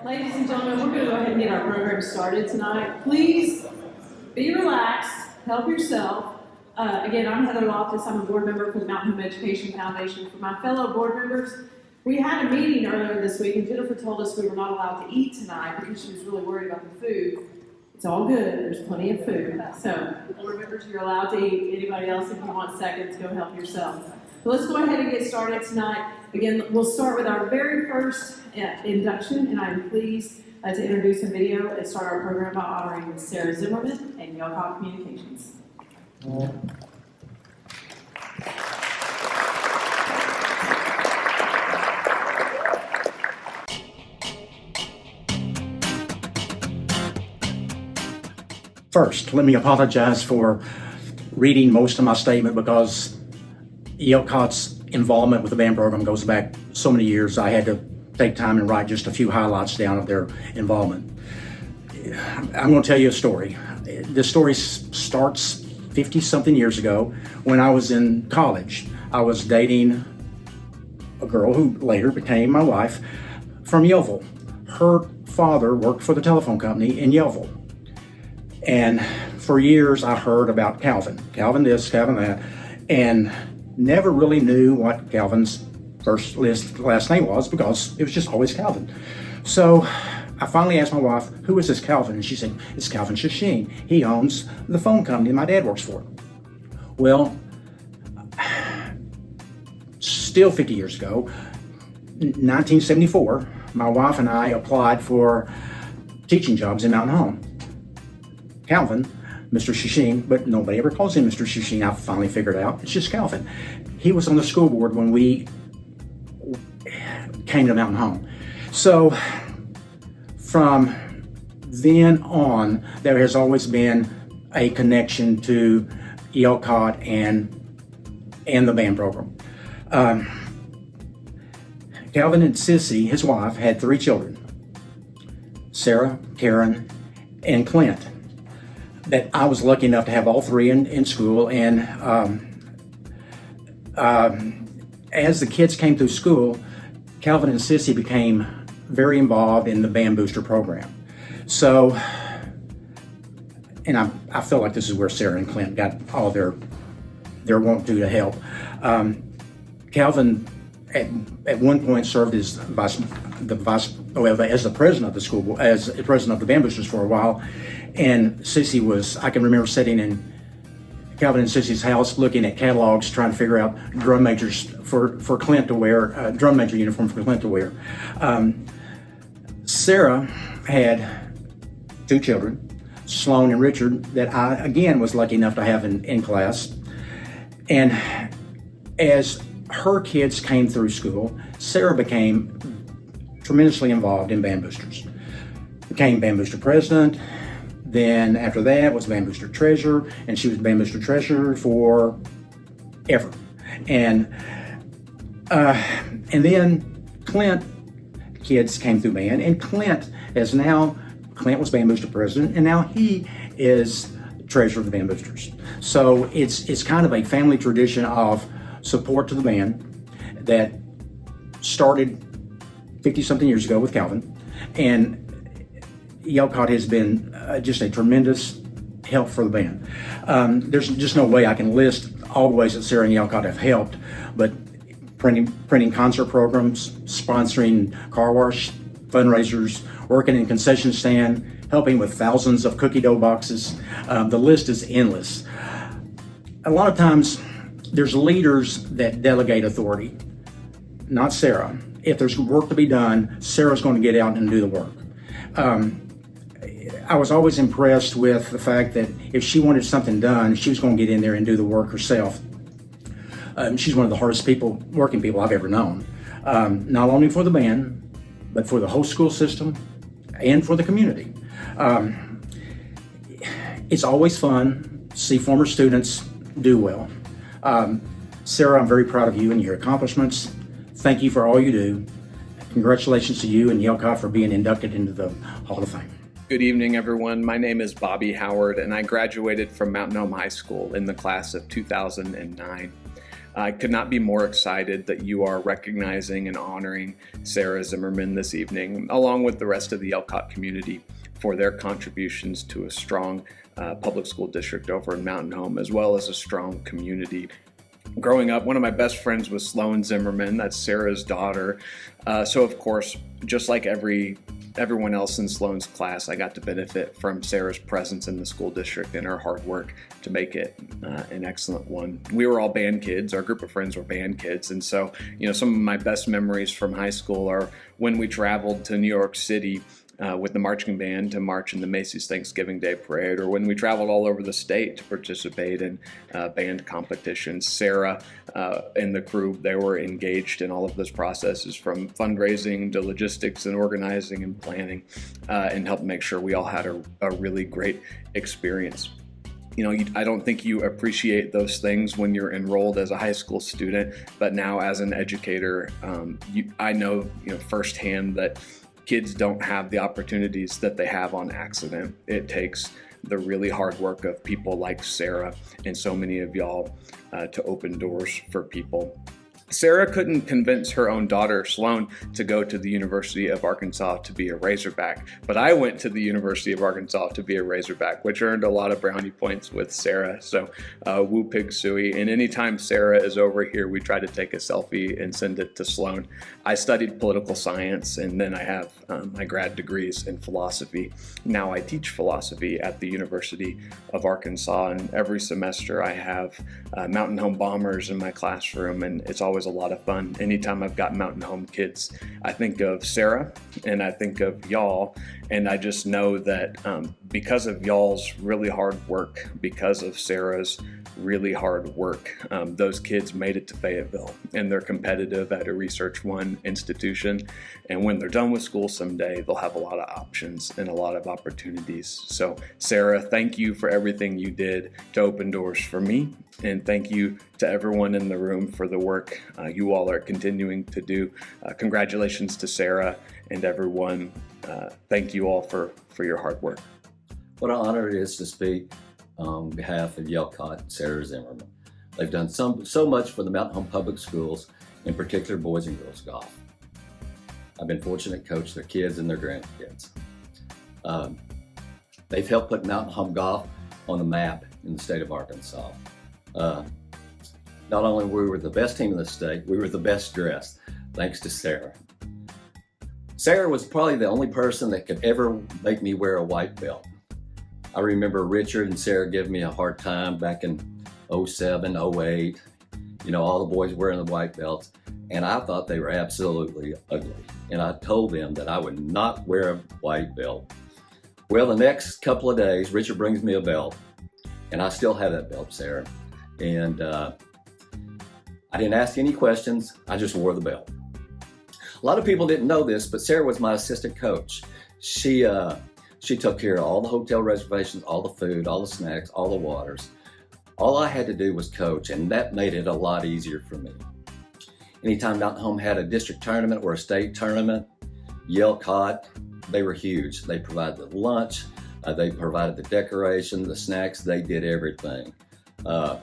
Ladies and gentlemen, we're going to go ahead and get our program started tonight. Please be relaxed, help yourself. Again, I'm Heather Loftus. I'm a board member for the Mountain Home Education Foundation. For my fellow board members, we had a meeting earlier this week, and Jennifer told us we were not allowed to eat tonight because she was really worried about the food. It's all good. There's plenty of food. So, board members, you're allowed to eat. Anybody else, if you want seconds, go help yourself. So let's go ahead and get started tonight. Again, we'll start with our very first induction, and I'm pleased to introduce a video and start our program by honoring Ms. Sarah Zimmerman and Yelcott Communications. First, let me apologize for reading most of my statement because Yelcott's involvement with the band program goes back so many years. I had to take time and write just a few highlights down of their involvement. I'm going to tell you a story. This story starts 50-something years ago when I was in college. I was dating a girl who later became my wife from Yellville. Her father worked for the telephone company in Yellville. And for years I heard about Calvin this, Calvin that, and never really knew what Calvin's last name was because it was just always Calvin. So I finally asked my wife, who is this Calvin? And she said, it's Calvin Shasheen. He owns the phone company my dad works for. Well, still 50 years ago, 1974, my wife and I applied for teaching jobs in Mountain Home. Calvin, Mr. Shasheen, but nobody ever calls him Mr. Shasheen. I finally figured out it's just Calvin. He was on the school board when we came to Mountain Home. So from then on, there has always been a connection to Yelcott and the band program. Calvin and Sissy, his wife, had 3 children, Sarah, Karen, and Clint, that I was lucky enough to have all 3 in school. And as the kids came through school, Calvin and Sissy became very involved in the Band Booster program. So, and I feel like this is where Sarah and Clint got all their want to help. Calvin at one point served as the president of the school board, as the president of the Band Boosters for a while. And Sissy I can remember sitting in Calvin and Sissy's house looking at catalogs trying to figure out drum majors for Clint to wear, drum major uniform for Clint to wear. Sarah had 2 children, Sloan and Richard, that I, again, was lucky enough to have in class. And as her kids came through school, Sarah became tremendously involved in Band Boosters. Became Band Booster president. Then after that was Band Booster treasurer, and she was Band Booster treasurer for ever. And then Clint kids came through band, and Clint was Band Booster president, and now he is treasurer of the Band Boosters. So it's kind of a family tradition of support to the band that started 50-something years ago with Calvin, and Yelcott has been just a tremendous help for the band. There's just no way I can list all the ways that Sarah and Yelcott have helped, but printing concert programs, sponsoring car wash fundraisers, working in concession stand, helping with thousands of cookie dough boxes. The list is endless. A lot of times there's leaders that delegate authority, not Sarah. If there's work to be done, Sarah's going to get out and do the work. I was always impressed with the fact that if she wanted something done, she was going to get in there and do the work herself. She's one of the hardest working people I've ever known, not only for the band, but for the whole school system and for the community. It's always fun to see former students do well. Sarah, I'm very proud of you and your accomplishments. Thank you for all you do. Congratulations to you and Yelcott for being inducted into the Hall of Fame. Good evening, everyone. My name is Bobby Howard, and I graduated from Mountain Home High School in the class of 2009. I could not be more excited that you are recognizing and honoring Sarah Zimmerman this evening, along with the rest of the Elcott community, for their contributions to a strong public school district over in Mountain Home, as well as a strong community. Growing up, one of my best friends was Sloan Zimmerman. That's Sarah's daughter. So of course, just like everyone else in Sloan's class, I got to benefit from Sarah's presence in the school district and her hard work to make it an excellent one. We were all band kids. Our group of friends were band kids. And so, some of my best memories from high school are when we traveled to New York City with the marching band to march in the Macy's Thanksgiving Day Parade, or when we traveled all over the state to participate in band competitions. Sarah and the crew, they were engaged in all of those processes, from fundraising to logistics and organizing and planning, and helped make sure we all had a really great experience. I don't think you appreciate those things when you're enrolled as a high school student, but now as an educator, I know firsthand that kids don't have the opportunities that they have on accident. It takes the really hard work of people like Sarah and so many of y'all to open doors for people. Sarah couldn't convince her own daughter, Sloan, to go to the University of Arkansas to be a Razorback, but I went to the University of Arkansas to be a Razorback, which earned a lot of brownie points with Sarah. So woo pig suey. And anytime Sarah is over here, we try to take a selfie and send it to Sloan. I studied political science, and then I have my grad degrees in philosophy. Now I teach philosophy at the University of Arkansas, and every semester I have Mountain Home Bombers in my classroom, and it's always a lot of fun. Anytime I've got Mountain Home kids, I think of Sarah and I think of y'all, and I just know that because of y'all's really hard work, because of Sarah's really hard work, those kids made it to Fayetteville, and they're competitive at a Research One institution, and when they're done with school someday, they'll have a lot of options and a lot of opportunities. So Sarah, thank you for everything you did to open doors for me, and thank you to everyone in the room for the work you all are continuing to do. Congratulations to Sarah and everyone. Thank you all for your hard work. What an honor it is to speak on behalf of Elcott and Sarah Zimmerman. They've done so much for the Mountain Home Public Schools, in particular boys and girls golf. I've been fortunate to coach their kids and their grandkids. They've helped put Mountain Home golf on the map in the state of Arkansas. Not only we were the best team in the state, we were the best dressed, thanks to Sarah. Sarah was probably the only person that could ever make me wear a white belt. I remember Richard and Sarah giving me a hard time back in 07, 08, all the boys wearing the white belts, and I thought they were absolutely ugly. And I told them that I would not wear a white belt. Well, the next couple of days, Richard brings me a belt, and I still have that belt, Sarah. And I didn't ask any questions, I just wore the belt. A lot of people didn't know this, but Sarah was my assistant coach. She took care of all the hotel reservations, all the food, all the snacks, all the waters. All I had to do was coach, and that made it a lot easier for me. Anytime Mountain Home had a district tournament or a state tournament, Elcott, they were huge. They provided the lunch, they provided the decoration, the snacks, they did everything. A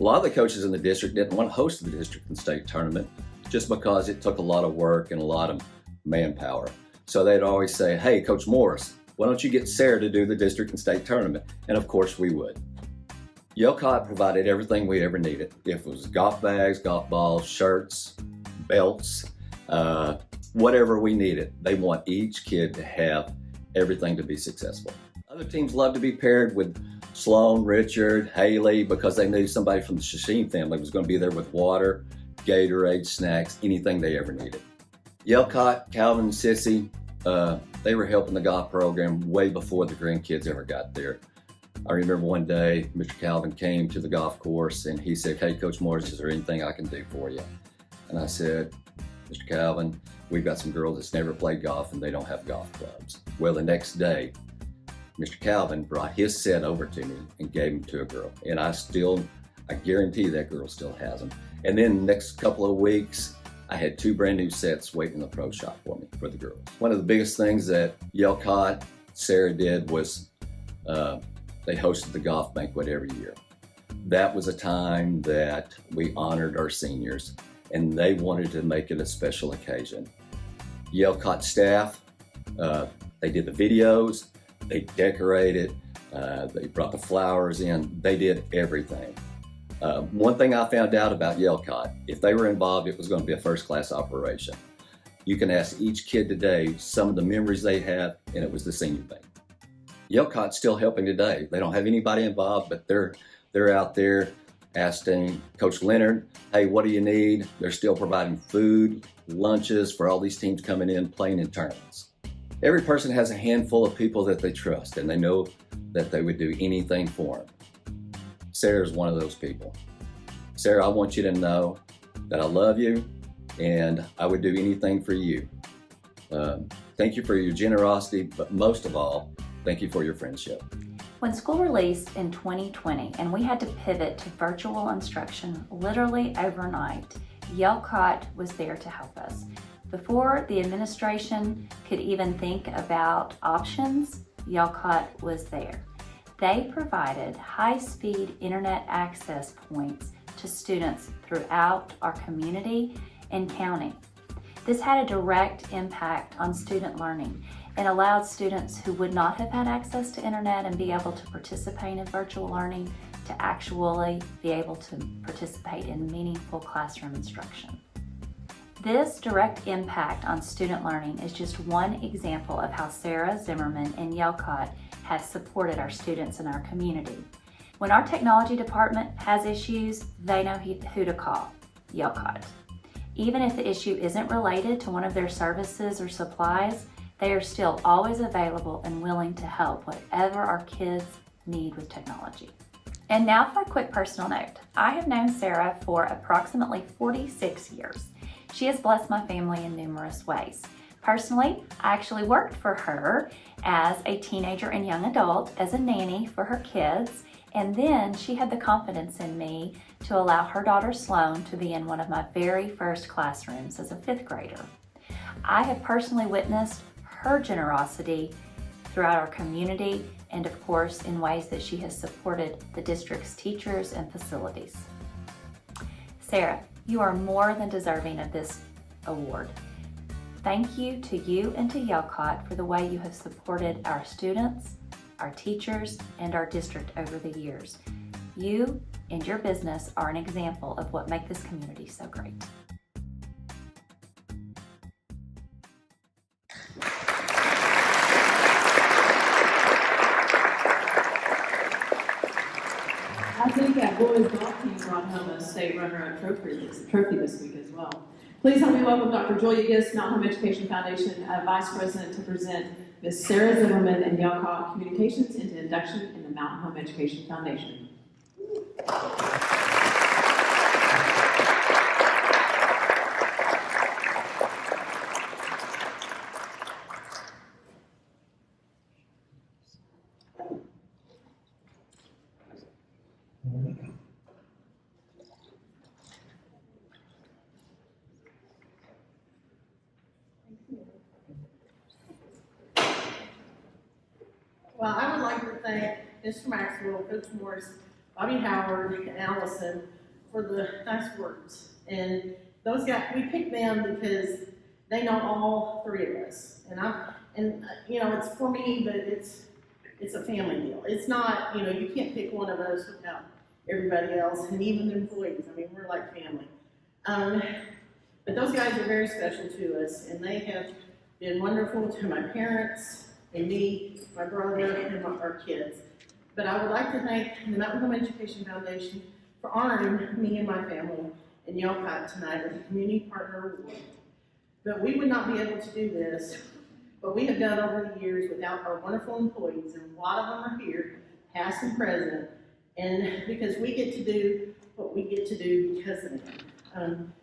lot of the coaches in the district didn't want to host the district and state tournament just because it took a lot of work and a lot of manpower. So they'd always say, hey, Coach Morris, why don't you get Sarah to do the district and state tournament? And of course we would. Elcott provided everything we ever needed. If it was golf bags, golf balls, shirts, belts, whatever we needed. They want each kid to have everything to be successful. Other teams love to be paired with Sloan, Richard, Haley, because they knew somebody from the Shasheen family was going to be there with water, Gatorade, snacks, anything they ever needed. Elcott, Calvin, and Sissy, they were helping the golf program way before the grandkids ever got there. I remember one day, Mr. Calvin came to the golf course and he said, hey, Coach Morris, is there anything I can do for you? And I said, Mr. Calvin, we've got some girls that's never played golf and they don't have golf clubs. Well, the next day, Mr. Calvin brought his set over to me and gave them to a girl. And I guarantee that girl still has them. And then the next couple of weeks, I had 2 brand new sets waiting in the pro shop for me, for the girls. One of the biggest things that Elcott, Sarah did was they hosted the golf banquet every year. That was a time that we honored our seniors, and they wanted to make it a special occasion. Yellcott staff, they did the videos, they decorated, they brought the flowers in, they did everything. One thing I found out about Yellcott, if they were involved, it was going to be a first-class operation. You can ask each kid today some of the memories they have, and it was the senior thing. Yellcott's still helping today. They don't have anybody involved, but they're out there asking Coach Leonard, hey, what do you need? They're still providing food, lunches for all these teams coming in, playing in tournaments. Every person has a handful of people that they trust, and they know that they would do anything for them. Sarah's one of those people. Sarah, I want you to know that I love you, and I would do anything for you. Thank you for your generosity, but most of all, thank you for your friendship. When school released in 2020 and we had to pivot to virtual instruction literally overnight, Yellcott was there to help us. Before the administration could even think about options, Yellcott was there. They provided high-speed internet access points to students throughout our community and county. This had a direct impact on student learning and allowed students who would not have had access to internet and be able to participate in virtual learning to actually be able to participate in meaningful classroom instruction. This direct impact on student learning is just one example of how Sarah Zimmerman and Yellcott has supported our students in our community. When our technology department has issues, they know who to call, Yellcott. Even if the issue isn't related to one of their services or supplies, they are still always available and willing to help whatever our kids need with technology. And now for a quick personal note. I have known Sarah for approximately 46 years. She has blessed my family in numerous ways. Personally, I actually worked for her as a teenager and young adult as a nanny for her kids, and then she had the confidence in me to allow her daughter Sloan to be in one of my very first classrooms as a 5th grader. I have personally witnessed her generosity throughout our community and of course in ways that she has supported the district's teachers and facilities. Sarah, you are more than deserving of this award. Thank you to you and to Yellcott for the way you have supported our students, our teachers, and our district over the years. You and your business are an example of what makes this community so great. I think that boys golf team brought home a state runner-up trophy this week as well. Please help me welcome Dr. Julia Gist, Mountain Home Education Foundation Vice President, to present Ms. Sarah Zimmerman and Yellcott Communications into induction in the Mountain Home Education Foundation. Well, I would like to thank Mr. Maxwell, Coach Morris, Bobby Howard, and Allison for the nice words. And those guys, we picked them because they know all 3 of us. And you know, it's for me, but it's a family deal. It's not, you know, you can't pick one of us without everybody else, and even the employees. I mean, we're like family. But those guys are very special to us, and they have been wonderful to my parents, and me, my brother, and our kids. But I would like to thank the Mountain Home Education Foundation for honoring me and my family in Yellcott tonight with the Community Partner Award. But we would not be able to do this, what we have done over the years without our wonderful employees, and a lot of them are here, past and present, and because we get to do what we get to do because of them.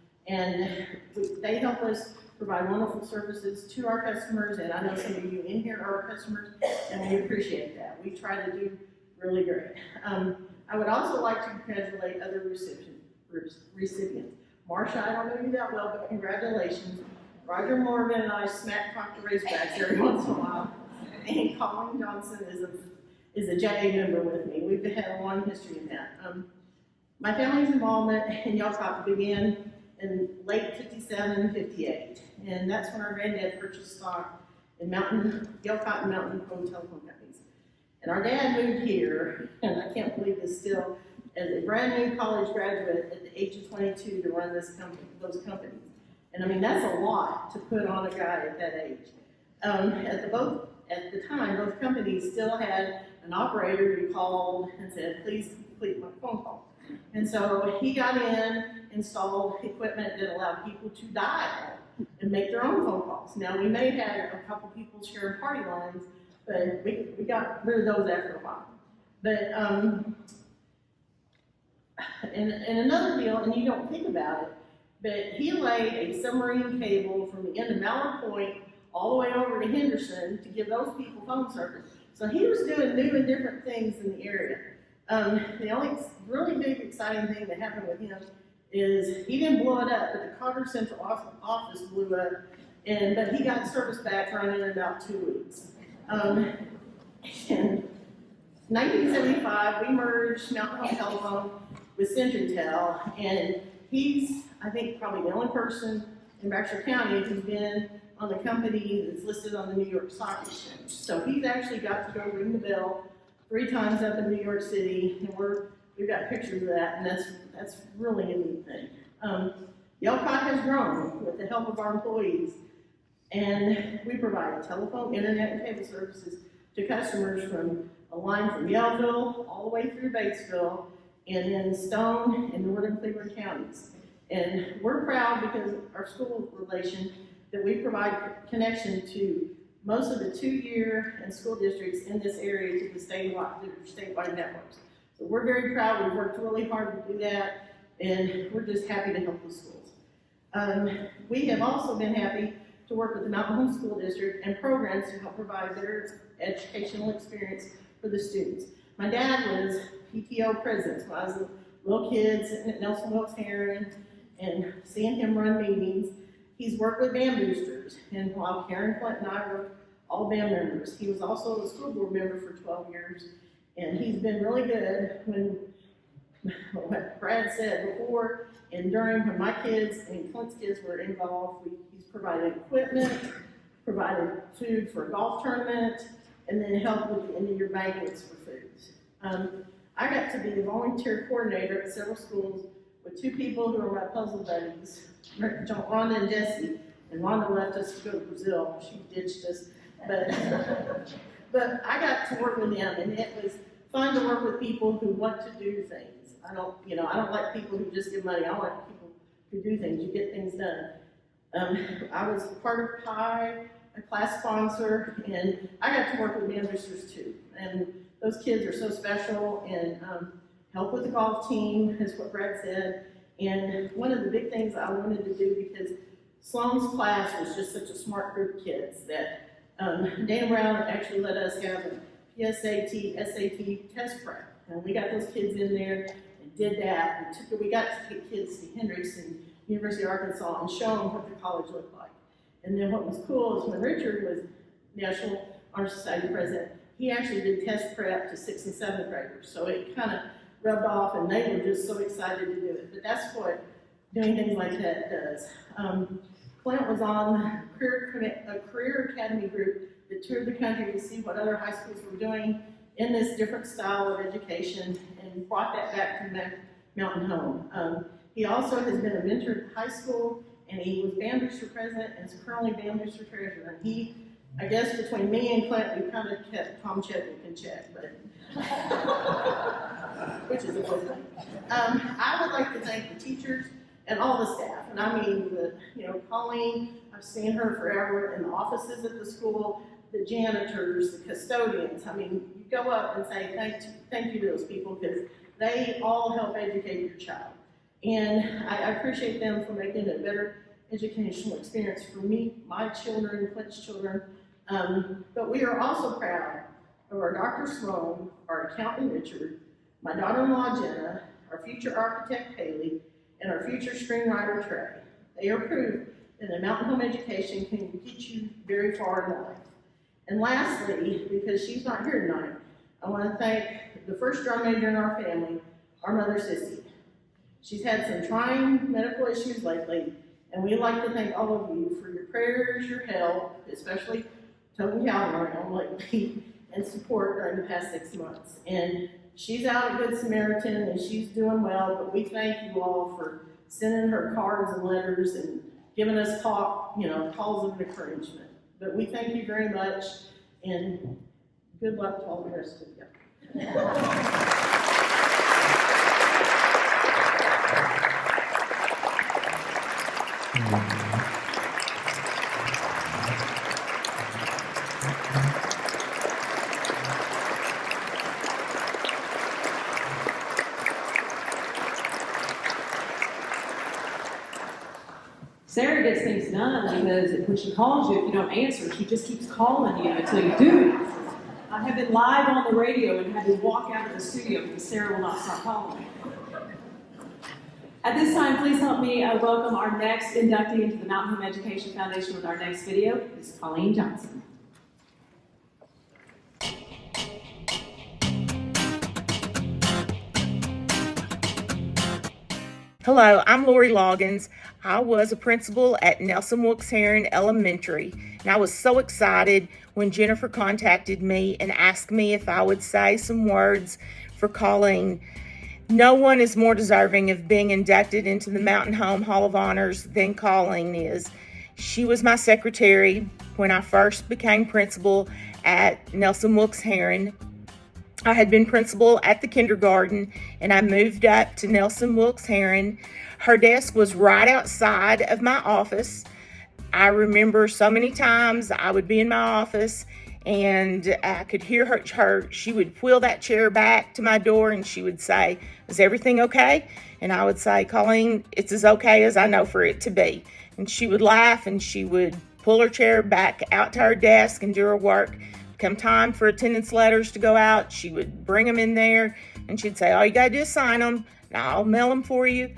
They help us provide wonderful services to our customers, and I know some of you in here are our customers, and we appreciate that. We try to do really great. I would also like to congratulate other recipients. Marsha, I don't know you that well, but congratulations. Roger Morgan and I smack talk the Razorbacks every once in a while, and Colleen Johnson is a JA member with me. We've had a long history in that. My family's involvement in Yellowcott began in late 57, 58. And that's when our granddad purchased stock in Yellowcott and Mountain Home Telephone Companies. And our dad moved here, and I can't believe this still, as a brand new college graduate at the age of 22 to run those companies. And I mean, that's a lot to put on a guy at that age. At the time, both companies still had an operator who called and said, please complete my phone call. And so he got in, installed equipment that allowed people to dial and make their own phone calls. Now, we may have had a couple people sharing party lines, but we got rid of those after a while. But, and another deal, and you don't think about it, but he laid a submarine cable from the end of Mallard Point all the way over to Henderson to give those people phone service. So he was doing new and different things in the area. The only really big exciting thing that happened with him is he didn't blow it up, but the Carter Central office blew up, but he got service back running in about 2 weeks. In 1975, we merged Mountain Home Telephone with CenturyTel, and he's, I think, probably the only person in Berkshire County who's been on the company that's listed on the New York Stock Exchange. So he's actually got to go ring the bell 3 times up in New York City, and we've got pictures of that, and that's really a neat thing. Yellowcott has grown with the help of our employees, and we provide telephone, internet, and cable services to customers from a line from Yellville all the way through Batesville, and then Stone and northern Cleveland counties. And we're proud because our school relation that we provide connection to most of the 2-year and school districts in this area to the statewide networks. So we're very proud. We've worked really hard to do that, and we're just happy to help the schools. We have also been happy to work with the Mountain Home School District and programs to help provide better educational experience for the students. My dad was PTO president when I was a little kid sitting at Nelson Wilkes Heron and seeing him run meetings. He's worked with band boosters, and while Karen Flint and I were all band members, he was also a school board member for 12 years, and he's been really good when, what Brad said, before and during when my kids and Clint's kids were involved. He's provided equipment, provided food for a golf tournament, and then helped with the end-of-year banquets for foods. I got to be the volunteer coordinator at several schools with 2 people who are my puzzle buddies, Rhonda and Jesse. And Rhonda left us to go to Brazil. She ditched us. But I got to work with them, and it was fun to work with people who want to do things. I don't like people who just give money. I like people who do things. You get things done. I was part of PI, a class sponsor, and I got to work with band boosters too. And those kids are so special, and help with the golf team is what Brad said. And one of the big things I wanted to do, because Sloan's class was just such a smart group of kids, that Dana Brown actually let us have a PSAT, SAT test prep. And we got those kids in there and did that. We got to take kids to Hendrix and University of Arkansas and show them what the college looked like. And then what was cool is when Richard was National Honor Society president, he actually did test prep to 6th and 7th graders. So it kind of rubbed off, and they were just so excited to do it. But that's what doing things like that does. Clint was on a career academy group that toured the country to see what other high schools were doing in this different style of education and brought that back to Mountain Home. He also has been a mentor at high school, and he was band booster president and is currently band booster treasurer. And he, I guess between me and Clint, we kind of kept Tom Chedwick in check, but which is a good thing. I would like to thank the teachers and all the staff, and I mean, Colleen, I've seen her forever in the offices at the school, the janitors, the custodians. I mean, you go up and say thank you to those people, because they all help educate your child. And I appreciate them for making a better educational experience for me, my children, Clint's children. But we are also proud of our Dr. Sloan, our accountant Richard, my daughter-in-law Jenna, our future architect Haley, and our future screenwriter Trey. They are proof that a Mountain Home education can get you very far in life. And lastly, because she's not here tonight, I want to thank the first drum major in our family, our mother Sissy. She's had some trying medical issues lately, and we'd like to thank all of you for your prayers, your help, especially Tony Calvin around lately, and support during the past 6 months. And she's out at Good Samaritan, and she's doing well, but we thank you all for sending her cards and letters and giving us calls of encouragement. But we thank you very much, and good luck to all the rest of you. Sarah gets things done because when she calls you, if you don't answer, she just keeps calling you until you do. I have been live on the radio and had to walk out of the studio because Sarah will not stop calling me. At this time, please help me welcome our next inductee into the Mountain Home Education Foundation with our next video. This is Colleen Johnson. Hello, I'm Lori Loggins. I was a principal at Nelson Wilkes Heron Elementary, and I was so excited when Jennifer contacted me and asked me if I would say some words for Colleen. No one is more deserving of being inducted into the Mountain Home Hall of Honors than Colleen is. She was my secretary when I first became principal at Nelson Wilkes Heron. I had been principal at the kindergarten, and I moved up to Nelson Wilkes Heron. Her desk was right outside of my office. I remember so many times I would be in my office and I could hear her. She would wheel that chair back to my door and she would say, "Is everything okay?" And I would say, "Colleen, it's as okay as I know for it to be." And she would laugh and she would pull her chair back out to her desk and do her work. Come time for attendance letters to go out, she would bring them in there and she'd say, "All you gotta do is sign them and I'll mail them for you."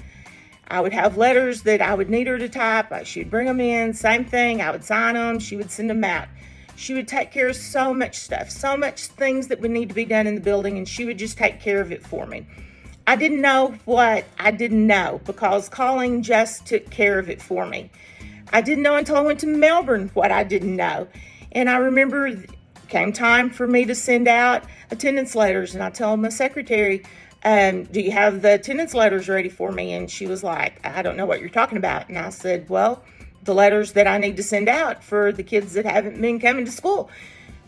I would have letters that I would need her to type. She'd bring them in, same thing. I would sign them. She would send them out. She would take care of so much stuff, so much things that would need to be done in the building, and she would just take care of it for me. I didn't know what I didn't know because Colleen just took care of it for me. I didn't know until I went to Melbourne what I didn't know. And I remember it came time for me to send out attendance letters, and I told my secretary, "Do you have the attendance letters ready for me?" And she was like, "I don't know what you're talking about." And I said, "Well, the letters that I need to send out for the kids that haven't been coming to school."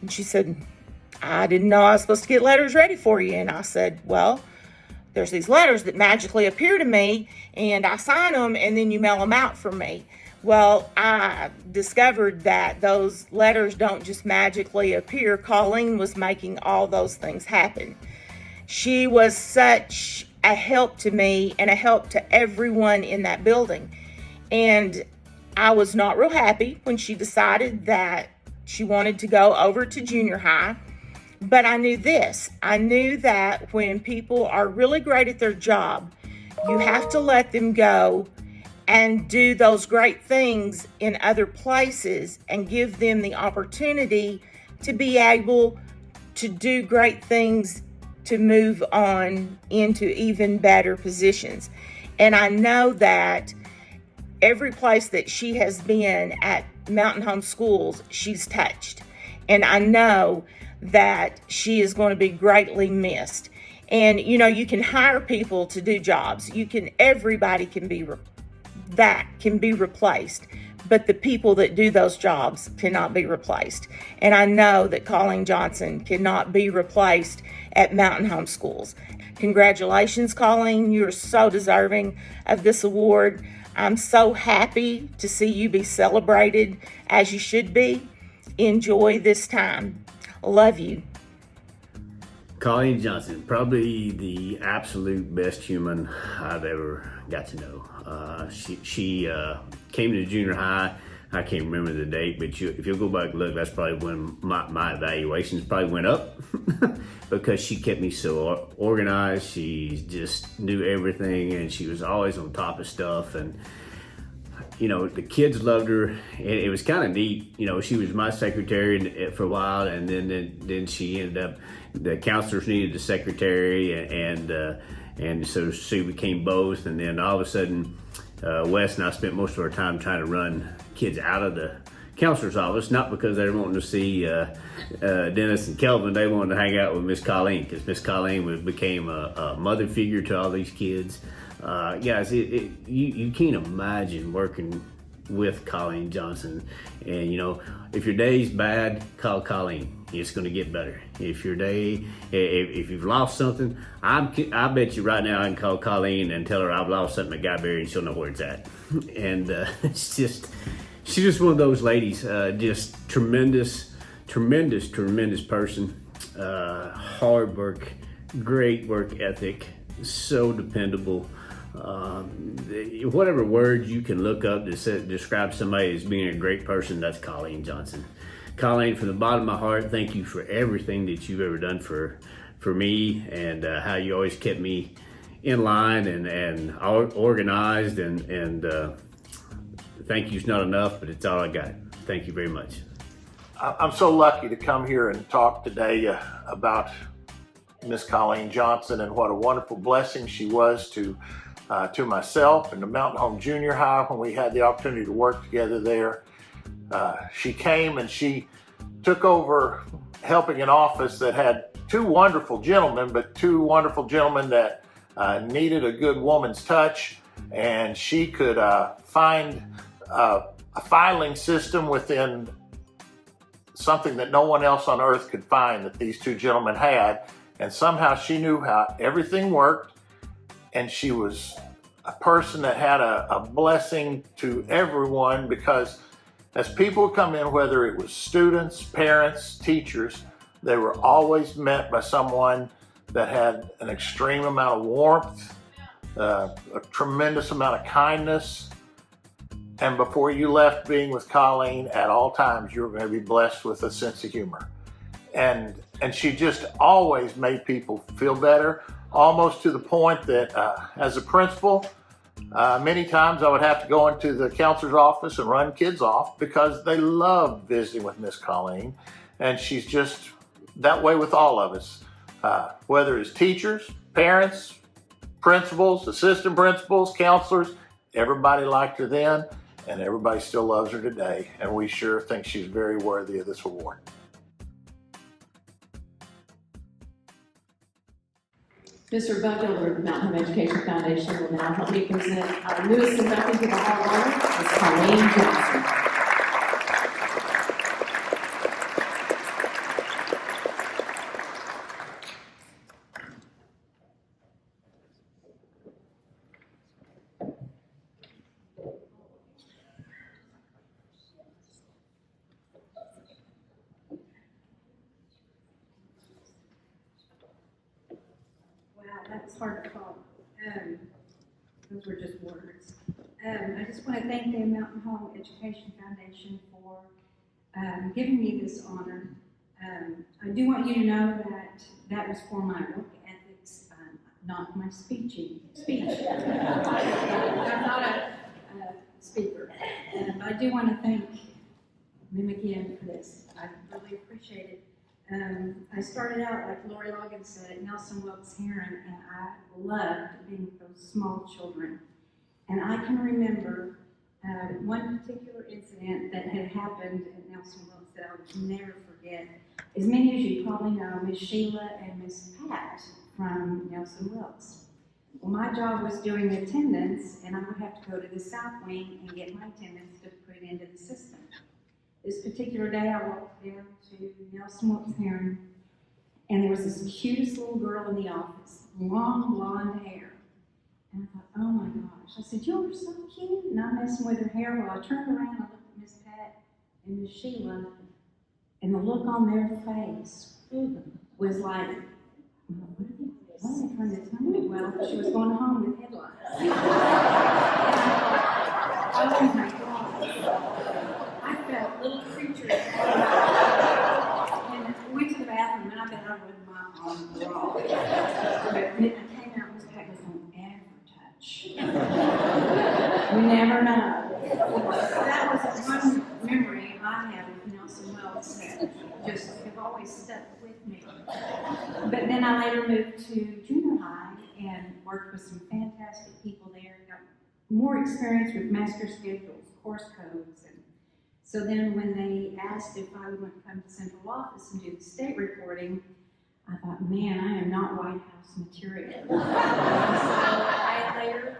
And she said, "I didn't know I was supposed to get letters ready for you." And I said, "Well, there's these letters that magically appear to me and I sign them and then you mail them out for me." Well, I discovered that those letters don't just magically appear. Colleen was making all those things happen. She was such a help to me and a help to everyone in that building. And I was not real happy when she decided that she wanted to go over to junior high. But I knew this. I knew that when people are really great at their job, you have to let them go and do those great things in other places and give them the opportunity to be able to do great things to move on into even better positions. And I know that every place that she has been at Mountain Home Schools, she's touched. And I know that she is going to be greatly missed. And, you know, you can hire people to do jobs. Everybody can be replaced. But the people that do those jobs cannot be replaced. And I know that Colleen Johnson cannot be replaced at Mountain Home Schools. Congratulations, Colleen. You're so deserving of this award. I'm so happy to see you be celebrated as you should be. Enjoy this time. Love you. Colleen Johnson, probably the absolute best human I've ever got to know. She came to junior high. I can't remember the date, but if you'll go back and look, that's probably when my evaluations probably went up because she kept me so organized. She just knew everything, and she was always on top of stuff. And you know, the kids loved her, and it was kind of neat. You know, she was my secretary for a while, and then she ended up. The counselors needed a secretary, and And so she became both. And then all of a sudden, Wes and I spent most of our time trying to run kids out of the counselor's office, not because they were wanting to see Dennis and Kelvin. They wanted to hang out with Miss Colleen, because Miss Colleen became a mother figure to all these kids. Guys, you can't imagine working with Colleen Johnson. And if your day's bad, call Colleen. It's going to get better. If you've lost something, I bet you right now I can call Colleen and tell her I've lost something at Guyberry, and she'll know where it's at. And she's just one of those ladies. Just tremendous person. Hard work, great work ethic, so dependable. Whatever words you can look up to describe somebody as being a great person, that's Colleen Johnson. Colleen, from the bottom of my heart, thank you for everything that you've ever done for me, and how you always kept me in line and organized, and thank you's not enough, but it's all I got. Thank you very much. I'm so lucky to come here and talk today about Miss Colleen Johnson and what a wonderful blessing she was to myself and to Mountain Home Junior High when we had the opportunity to work together there. She came and she took over helping an office that had two wonderful gentlemen that needed a good woman's touch, and she could find a filing system within something that no one else on earth could find that these two gentlemen had, and somehow she knew how everything worked, and she was a person that had a blessing to everyone, because as people would come in, whether it was students, parents, teachers, they were always met by someone that had an extreme amount of warmth, a tremendous amount of kindness. And before you left being with Colleen, at all times you were going to be blessed with a sense of humor. And she just always made people feel better, almost to the point that as a principal, many times I would have to go into the counselor's office and run kids off because they love visiting with Miss Colleen. And she's just that way with all of us, whether it's teachers, parents, principals, assistant principals, counselors. Everybody liked her then, and everybody still loves her today. And we sure think she's very worthy of this award. Mr. Buckler of the Mountain Home Education Foundation will now help me present our newest inductee to the Hall of Honor, Ms. Colleen Johnson. That's hard to call. Those were just words. I just want to thank the Mountain Home Education Foundation for giving me this honor. I do want you to know that that was for my work ethics, not my speech. I'm not a speaker. I do want to thank them again for this. I really appreciate it. I started out, like Lori Logan said, at Nelson Wilkes Heron, and I loved being with those small children. And I can remember one particular incident that had happened at Nelson Wilkes that I'll never forget. As many as you probably know, Miss Sheila and Miss Pat from Nelson Wilkes. Well, my job was doing attendance, and I would have to go to the South Wing and get my attendance to put it into the system. This particular day, I walked down to Nelson Wilkes Heron, and there was this cutest little girl in the office, long blonde hair. And I thought, oh my gosh. I said, you are so cute. And I'm messing with her hair. Well, I turned around, I looked at Miss Pat and Miss Sheila, and the look on their face was like, what are they trying to tell me? Well, she was going home with headlines. Oh my God. I felt little creatures. And I went to the bathroom, and I bet I rubbed my arm raw. But I came out, and Miss Pat goes, don't ever touch. You never know. That was one memory I have of Nelson Wilkes that just have always stuck with me. But then I later moved to junior high, and worked with some fantastic people there, got more experience with master schedules, course codes. And so then when they asked if I would want to come to central office and do the state reporting, I thought, man, I am not White House material. So I later,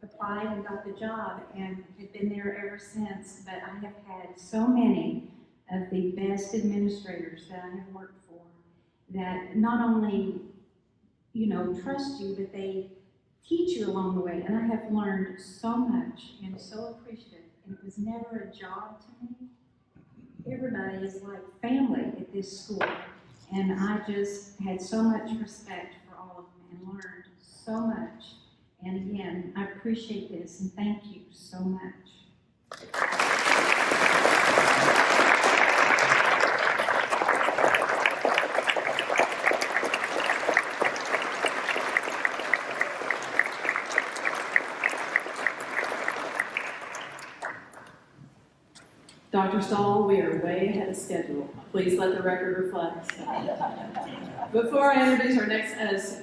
applied and got the job and have been there ever since. But I have had so many of the best administrators that I have worked for that not only, trust you, but they teach you along the way. And I have learned so much and so appreciative. And it was never a job to me. Everybody is like family at this school. And I just had so much respect for all of them and learned so much. And again, I appreciate this and thank you so much. Dr. Stahl, we are way ahead of schedule. Please let the record reflect. Before I introduce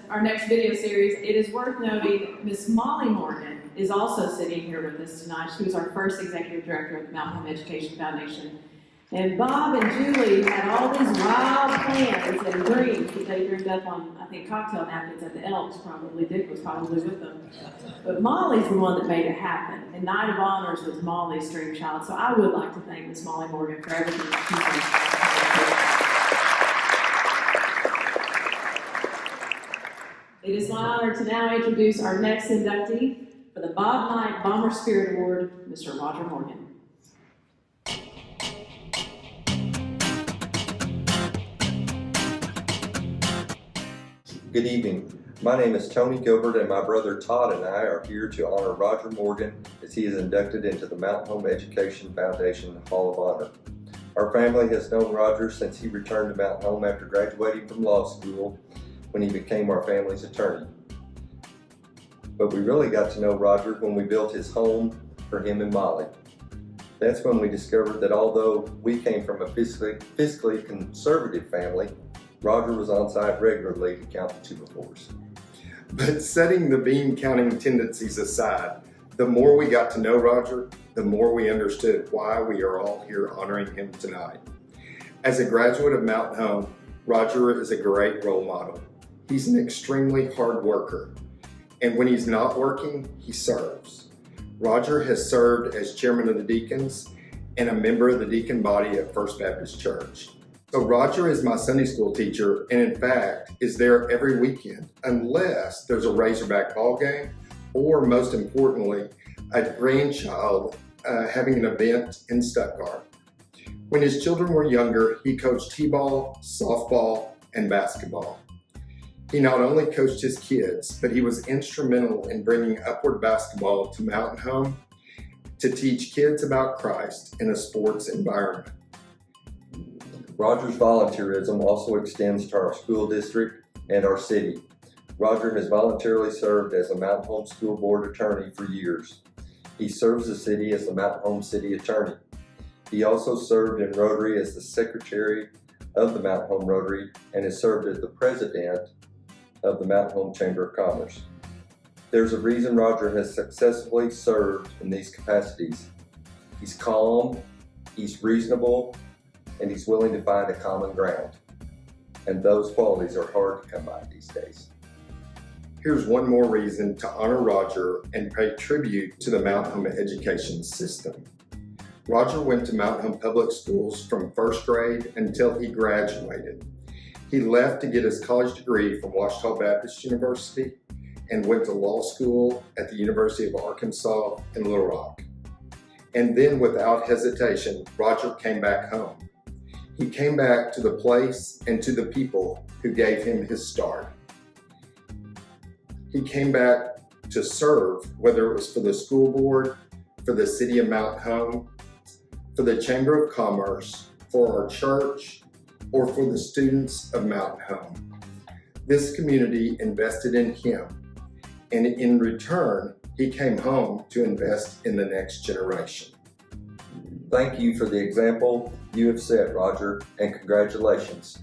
our next video series, it is worth noting Miss Molly Morgan is also sitting here with us tonight. She was our first executive director of the Mountain Home Education Foundation. And Bob and Julie had all these wild plans and dreams that they dreamed up on, I think, cocktail napkins at the Elks, probably. Dick was probably with them. But Molly's the one that made it happen. And Night of Honors was Molly's dream child. So I would like to thank Miss Molly Morgan for everything that she's done. It is my honor to now introduce our next inductee for the Bob Knight Bomber Spirit Award, Mr. Roger Morgan. Good evening. My name is Tony Gilbert, and my brother Todd and I are here to honor Roger Morgan as he is inducted into the Mountain Home Education Foundation Hall of Honor. Our family has known Roger since he returned to Mountain Home after graduating from law school when he became our family's attorney. But we really got to know Roger when we built his home for him and Molly. That's when we discovered that although we came from a fiscally conservative family, Roger was on site regularly to count the 2 befores. But setting the bean counting tendencies aside, the more we got to know Roger, the more we understood why we are all here honoring him tonight. As a graduate of Mountain Home, Roger is a great role model. He's an extremely hard worker, and when he's not working, he serves. Roger has served as chairman of the deacons and a member of the deacon body at First Baptist Church. So Roger is my Sunday school teacher, and in fact is there every weekend unless there's a Razorback ball game or, most importantly, a grandchild having an event in Stuttgart. When his children were younger, he coached t-ball, softball, and basketball. He not only coached his kids, but he was instrumental in bringing Upward Basketball to Mountain Home to teach kids about Christ in a sports environment. Roger's volunteerism also extends to our school district and our city. Roger has voluntarily served as a Mountain Home School Board attorney for years. He serves the city as the Mountain Home City Attorney. He also served in Rotary as the Secretary of the Mountain Home Rotary and has served as the President of the Mountain Home Chamber of Commerce. There's a reason Roger has successfully served in these capacities. He's calm, he's reasonable, and he's willing to find a common ground. And those qualities are hard to come by these days. Here's one more reason to honor Roger and pay tribute to the Mountain Home education system. Roger went to Mountain Home Public Schools from first grade until he graduated. He left to get his college degree from Ouachita Baptist University and went to law school at the University of Arkansas in Little Rock. And then without hesitation, Roger came back home. He came back to the place and to the people who gave him his start. He came back to serve, whether it was for the school board, for the city of Mountain Home, for the Chamber of Commerce, for our church, or for the students of Mountain Home. This community invested in him, and in return, he came home to invest in the next generation. Thank you for the example you have set, Roger, and congratulations.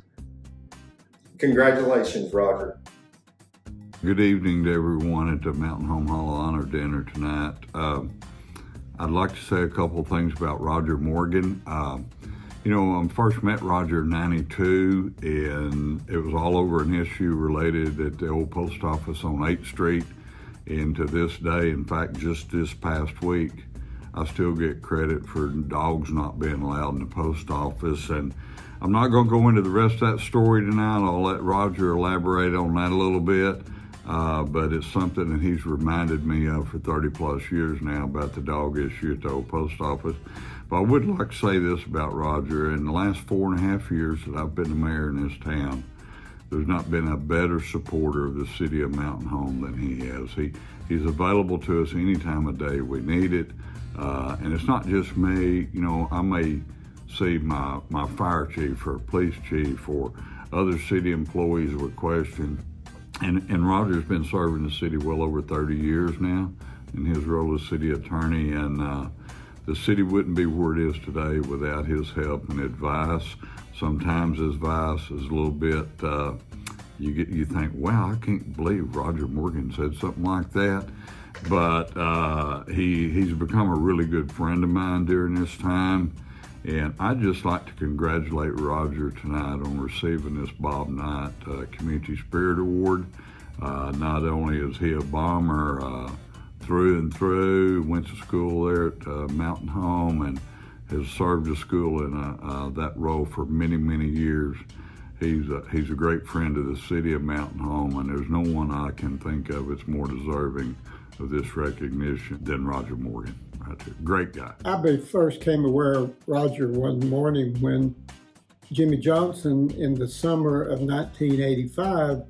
Congratulations, Roger. Good evening to everyone at the Mountain Home Hall of Honor dinner tonight. I'd like to say a couple things about Roger Morgan. I first met Roger in '92, and it was all over an issue related at the old post office on 8th Street. And to this day, in fact, just this past week, I still get credit for dogs not being allowed in the post office. And I'm not going to go into the rest of that story tonight. I'll let Roger elaborate on that a little bit. But it's something that he's reminded me of for 30 plus years now about the dog issue at the old post office. But I would like to say this about Roger. In the last 4.5 years that I've been the mayor in this town, there's not been a better supporter of the city of Mountain Home than he has. He's available to us any time of day we need it. And it's not just me. I may see my fire chief or police chief or other city employees with questions. And Roger's been serving the city well over 30 years now in his role as city attorney. And the city wouldn't be where it is today without his help and advice. Sometimes his advice is a little bit, you think, wow, I can't believe Roger Morgan said something like that. But he's become a really good friend of mine during this time. And I'd just like to congratulate Roger tonight on receiving this Bob Knight Community Spirit Award. Not only is he a bomber through and through, went to school there at Mountain Home and has served the school in that role for many, many years. He's a great friend of the city of Mountain Home, and there's no one I can think of that's more deserving of this recognition than Roger Morgan. Right there. Great guy. I first came aware of Roger one morning when Jimmy Johnson, in the summer of 1985,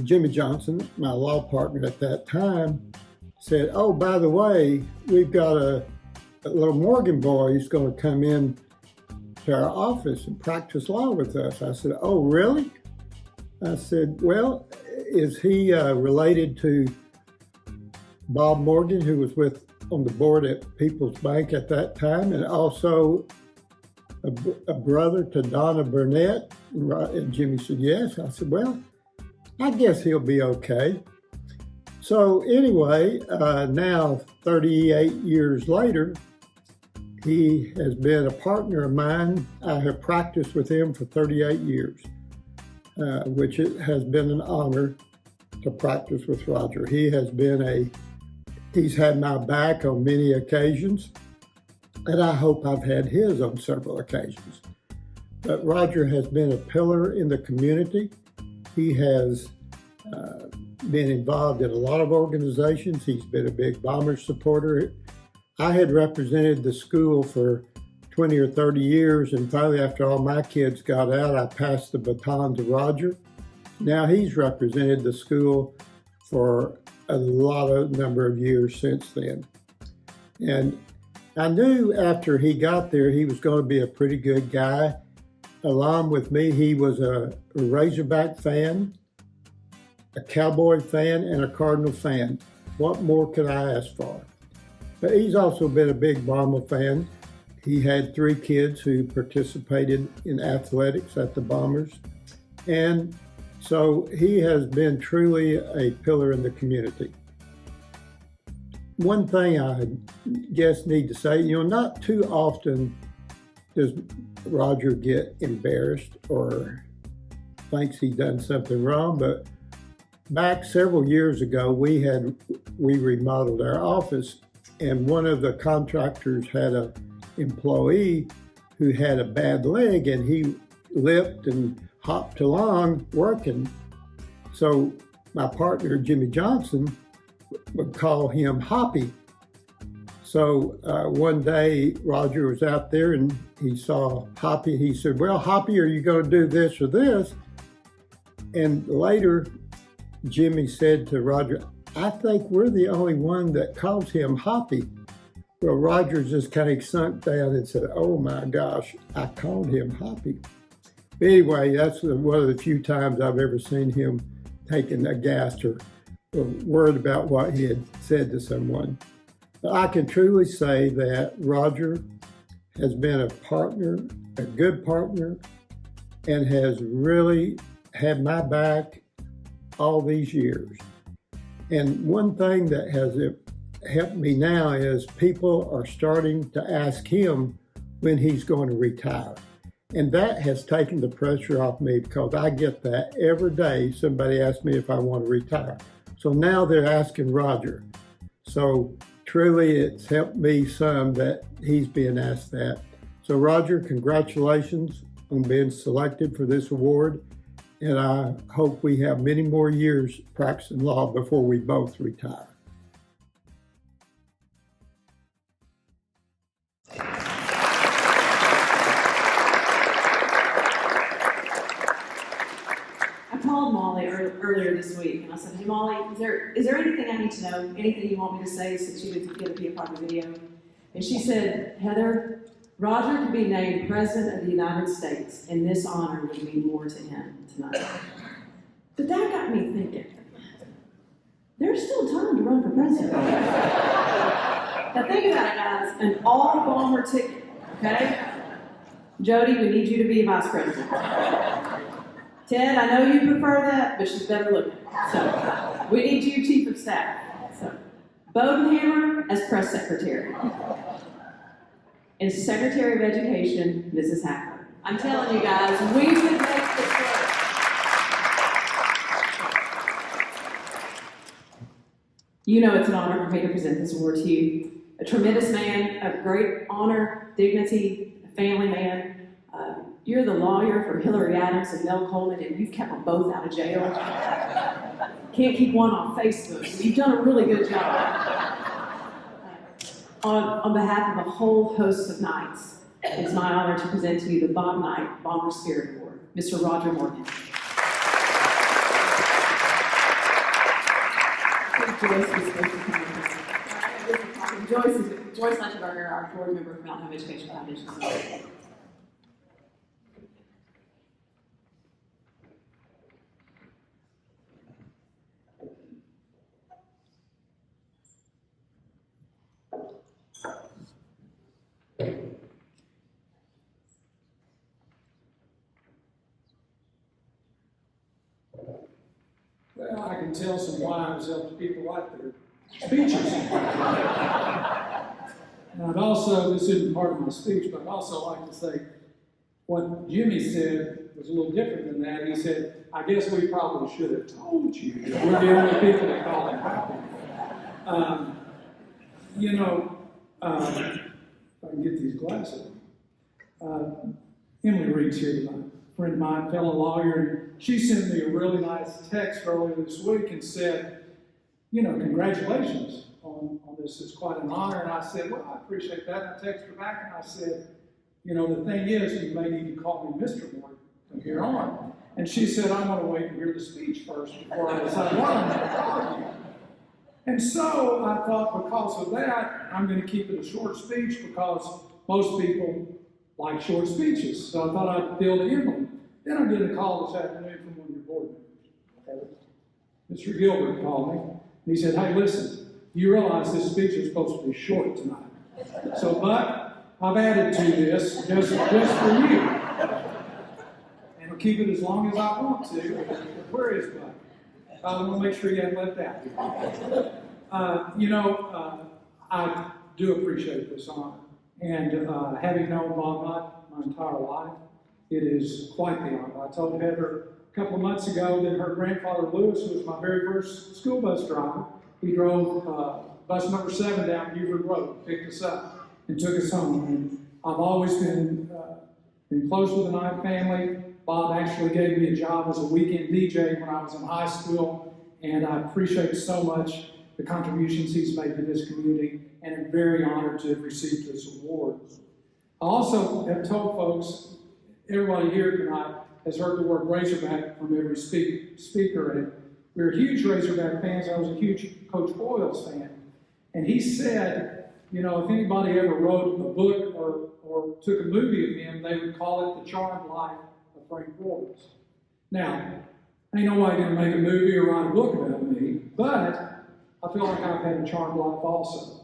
Jimmy Johnson, my law partner at that time, said, "Oh, by the way, we've got a little Morgan boy who's going to come in to our office and practice law with us." I said, "Oh, really?" I said, "Well, is he related to Bob Morgan, who was on the board at People's Bank at that time, and also a brother to Donna Burnett?" And Jimmy said, "Yes." I said, "Well, I guess he'll be okay." So anyway, now 38 years later, he has been a partner of mine. I have practiced with him for 38 years, which it has been an honor to practice with Roger. He's had my back on many occasions, and I hope I've had his on several occasions. But Roger has been a pillar in the community. He has been involved in a lot of organizations. He's been a big bomber supporter. I had represented the school for 20 or 30 years, and finally, after all my kids got out, I passed the baton to Roger. Now he's represented the school for a number of years since then. And I knew after he got there, he was going to be a pretty good guy. Along with me, he was a Razorback fan, a Cowboy fan, and a Cardinal fan. What more could I ask for? But he's also been a big Bomber fan. He had 3 kids who participated in athletics at the Bombers. And so he has been truly a pillar in the community. One thing I just need to say, not too often does Roger get embarrassed or thinks he's done something wrong, but back several years ago, we remodeled our office, and one of the contractors had an employee who had a bad leg, and he limped and hopped along working. So my partner, Jimmy Johnson, would call him Hoppy. So one day Roger was out there and he saw Hoppy. He said, "Well, Hoppy, are you going to do this or this?" And later Jimmy said to Roger, "I think we're the only one that calls him Hoppy." Well, Roger just kind of sunk down and said, "Oh my gosh, I called him Hoppy." Anyway, that's one of the few times I've ever seen him taken aghast or worried about what he had said to someone. But I can truly say that Roger has been a partner, a good partner, and has really had my back all these years. And one thing that has helped me now is people are starting to ask him when he's going to retire. And that has taken the pressure off me because I get that every day. Somebody asks me if I want to retire. So now they're asking Roger. So truly it's helped me some that he's being asked that. So Roger, congratulations on being selected for this award. And I hope we have many more years practicing law before we both retire. I called Molly earlier this week and I said, hey Molly, is there anything I need to know? Anything you want me to say since you didn't get to be a part of the video? And she said, Heather, Roger could be named President of the United States, and this honor would mean more to him tonight. But that got me thinking, there's still time to run for president. Now think about it, guys, an all-bomber ticket, okay? Jody, we need you to be vice president. Ted, I know you prefer that, but she's better looking. So, we need you chief of staff. So, Bodenhammer as press secretary. And Secretary of Education, Mrs. Hacker. I'm telling you guys, we can make this work. You know it's an honor for me to present this award to you. A tremendous man, of great honor, dignity, a family man. You're the lawyer for Hillary Adams and Mel Coleman, and you've kept them both out of jail. Can't keep one on Facebook. You've done a really good job. On behalf of a whole host of knights, it's my honor to present to you the Bob Knight Bomber Spirit Award, Mr. Roger Morgan. Joyce Leichenberger, our board member from Mountain Home Education Foundation. Well, I can tell some wives help people write their speeches. And I'd also, this isn't part of my speech, but I'd also like to say what Jimmy said was a little different than that. He said, I guess we probably should have told you that we're the only people that call him happy. If I can get these glasses. Emily Reed's here tonight. Friend of mine, fellow lawyer, and she sent me a really nice text earlier this week and said, congratulations on this. It's quite an honor. And I said, well, I appreciate that. And I texted her back and I said, the thing is, you may need to call me Mr. Moore from here on. And she said, I want to wait and hear the speech first before I decide what I'm going to call you. And so I thought, because of that, I'm going to keep it a short speech because most people like short speeches. So I thought I'd appeal to Emily. Then I'm getting a call this afternoon from one of your board members. Mr. Gilbert called me, and he said, hey, listen, you realize this speech is supposed to be short tonight. So, but I've added to this just for you. And I'll keep it as long as I want to. Where is Buck? I want to make sure you haven't left out. I do appreciate this honor. And having known Bob Knight my entire life, it is quite the honor. I told Heather a couple of months ago that her grandfather Lewis was my very first school bus driver. He drove bus number 7 down Buford Road, picked us up, and took us home. And I've always been close with the Knight family. Bob actually gave me a job as a weekend DJ when I was in high school, and I appreciate so much the contributions he's made to this community, and I'm very honored to have received this award. I also have told folks, everybody here tonight has heard the word Razorback from every speaker, and we're huge Razorback fans. I was a huge Coach Boyles fan, and he said, if anybody ever wrote a book or took a movie of him, they would call it The Charmed Life of Frank Boyles. Now, ain't nobody gonna make a movie or write a book about me, but I feel like I've had a charmed life also.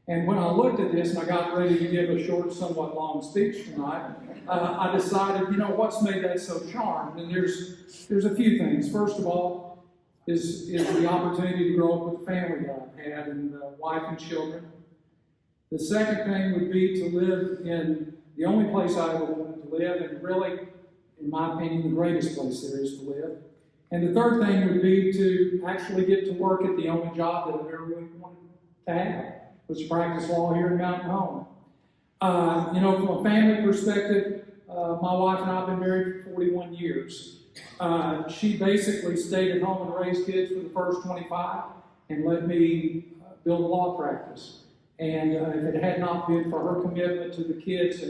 And when I looked at this and I got ready to give a short, somewhat long speech tonight, I decided, what's made that so charmed? And there's a few things. First of all, is the opportunity to grow up with the family that I've had and wife and children. The second thing would be to live in the only place I ever wanted to live, and really, in my opinion, the greatest place there is to live. And the third thing would be to actually get to work at the only job that I've ever really wanted to have, which is practice law here in Mountain Home. From a family perspective, my wife and I have been married for 41 years. She basically stayed at home and raised kids for the first 25 and let me build a law practice. And if it had not been for her commitment to the kids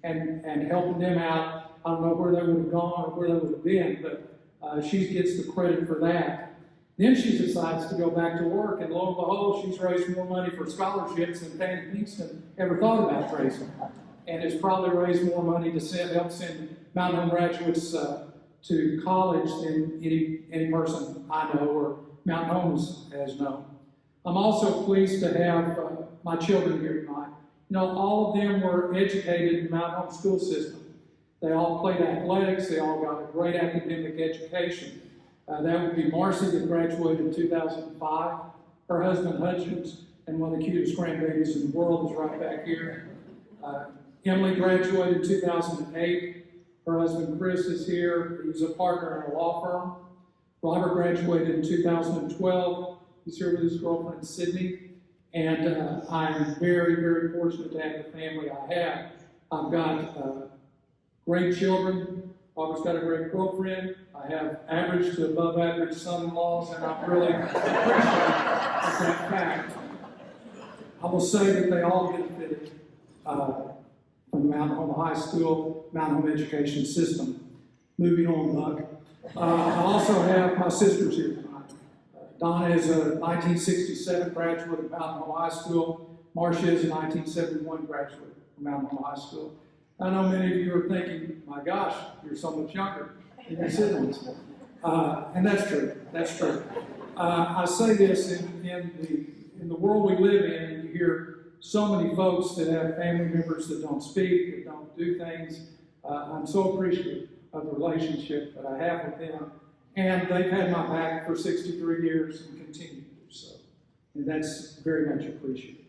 and helping them out, I don't know where they would have gone or where they would have been, but she gets the credit for that. Then she decides to go back to work, and lo and behold, she's raised more money for scholarships than Fannie Pinkston ever thought about raising. And has probably raised more money to help send Mountain Home graduates to college than any person I know or Mountain Home has known. I'm also pleased to have my children here tonight. All of them were educated in the Mountain Home school system. They all played athletics. They all got a great academic education. That would be Marcy, that graduated in 2005. Her husband, Hutchins, and one of the cutest grandbabies in the world is right back here. Emily graduated in 2008. Her husband, Chris, is here. He's a partner in a law firm. Robert graduated in 2012. He's here with his girlfriend, Sydney. And I'm very, very fortunate to have the family I have. I've got great children. Robert's got a great girlfriend. I have average to above average son-in-laws, and I'm really appreciative of that fact. I will say that they all benefited from the Mountain Home High School, Mountain Home education system. Moving on, Buck. I also have my sisters here tonight. Donna is a 1967 graduate of Mountain Home High School. Marcia is a 1971 graduate from Mountain Home High School. I know many of you are thinking, my gosh, you're so much younger than your siblings. And that's true. That's true. I say this in the world we live in, and you hear so many folks that have family members that don't speak, that don't do things. I'm so appreciative of the relationship that I have with them. And they've had my back for 63 years and continue to do so. And that's very much appreciated.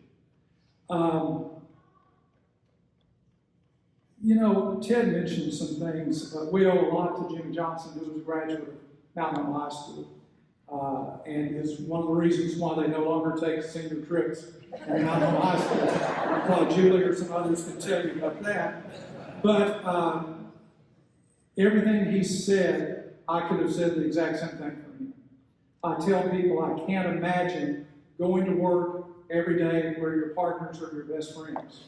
Ted mentioned some things. We owe a lot to Jim Johnson, who was a graduate of Mountain Home High School. And is one of the reasons why they no longer take senior trips at Mountain Home High School. Probably Julie or some others can tell you about that. But everything he said, I could have said the exact same thing for him. I tell people I can't imagine going to work every day where your partners are your best friends,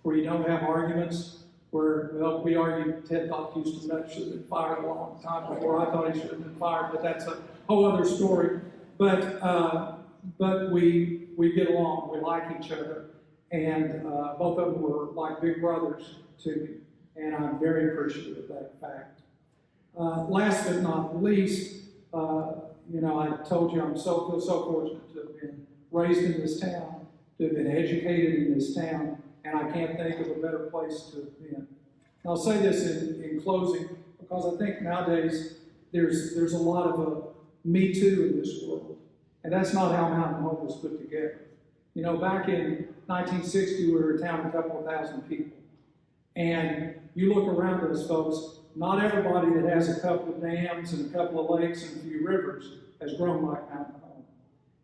where you don't have arguments, where, well, we argued Ted thought Houston Nutt should have been fired a long time before I thought he should have been fired, but that's a whole other story. But we get along, we like each other, and both of them were like big brothers to me, and I'm very appreciative of that fact. Last but not least, I told you I feel so fortunate to have been raised in this town, to have been educated in this town, and I can't think of a better place to have been. And I'll say this in closing, because I think nowadays there's a lot of me too in this world, and that's not how Mountain Home was put together. Back in 1960, we were a town of a couple of thousand people, and you look around us, folks. Not everybody that has a couple of dams and a couple of lakes and a few rivers has grown like Mountain Home.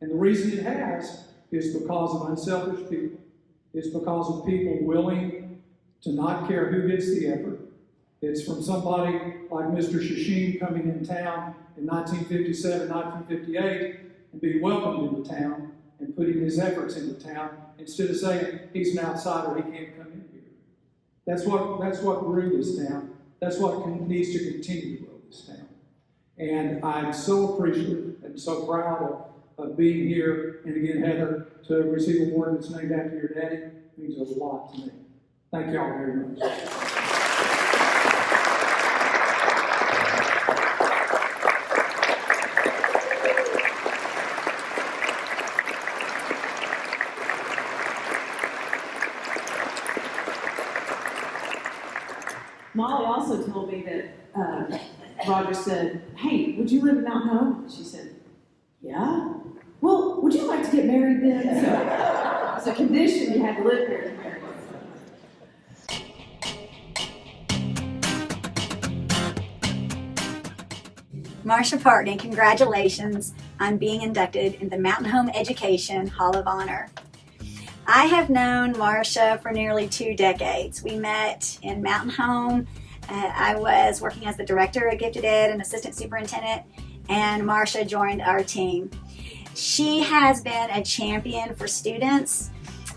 And the reason it has is because of unselfish people. It's because of people willing to not care who gets the effort. It's from somebody like Mr. Shasheen coming in town in 1957, 1958, and being welcomed into town and putting his efforts into town instead of saying he's an outsider, he can't come in here. That's what grew this town. That's what needs to continue to grow this town. And I'm so appreciative and so proud of being here. And again, Heather, to receive a award that's named after your daddy means a lot to me. Thank you all very much. Molly also told me that Roger said, "Hey, would you live in Mountain Home?" She said, to get married then, so it's a condition you had to live here to marry. Marsha Partney, congratulations on being inducted in the Mountain Home Education Hall of Honor. I have known Marsha for nearly 2 decades. We met in Mountain Home. I was working as the director of Gifted Ed and assistant superintendent, and Marsha joined our team. She has been a champion for students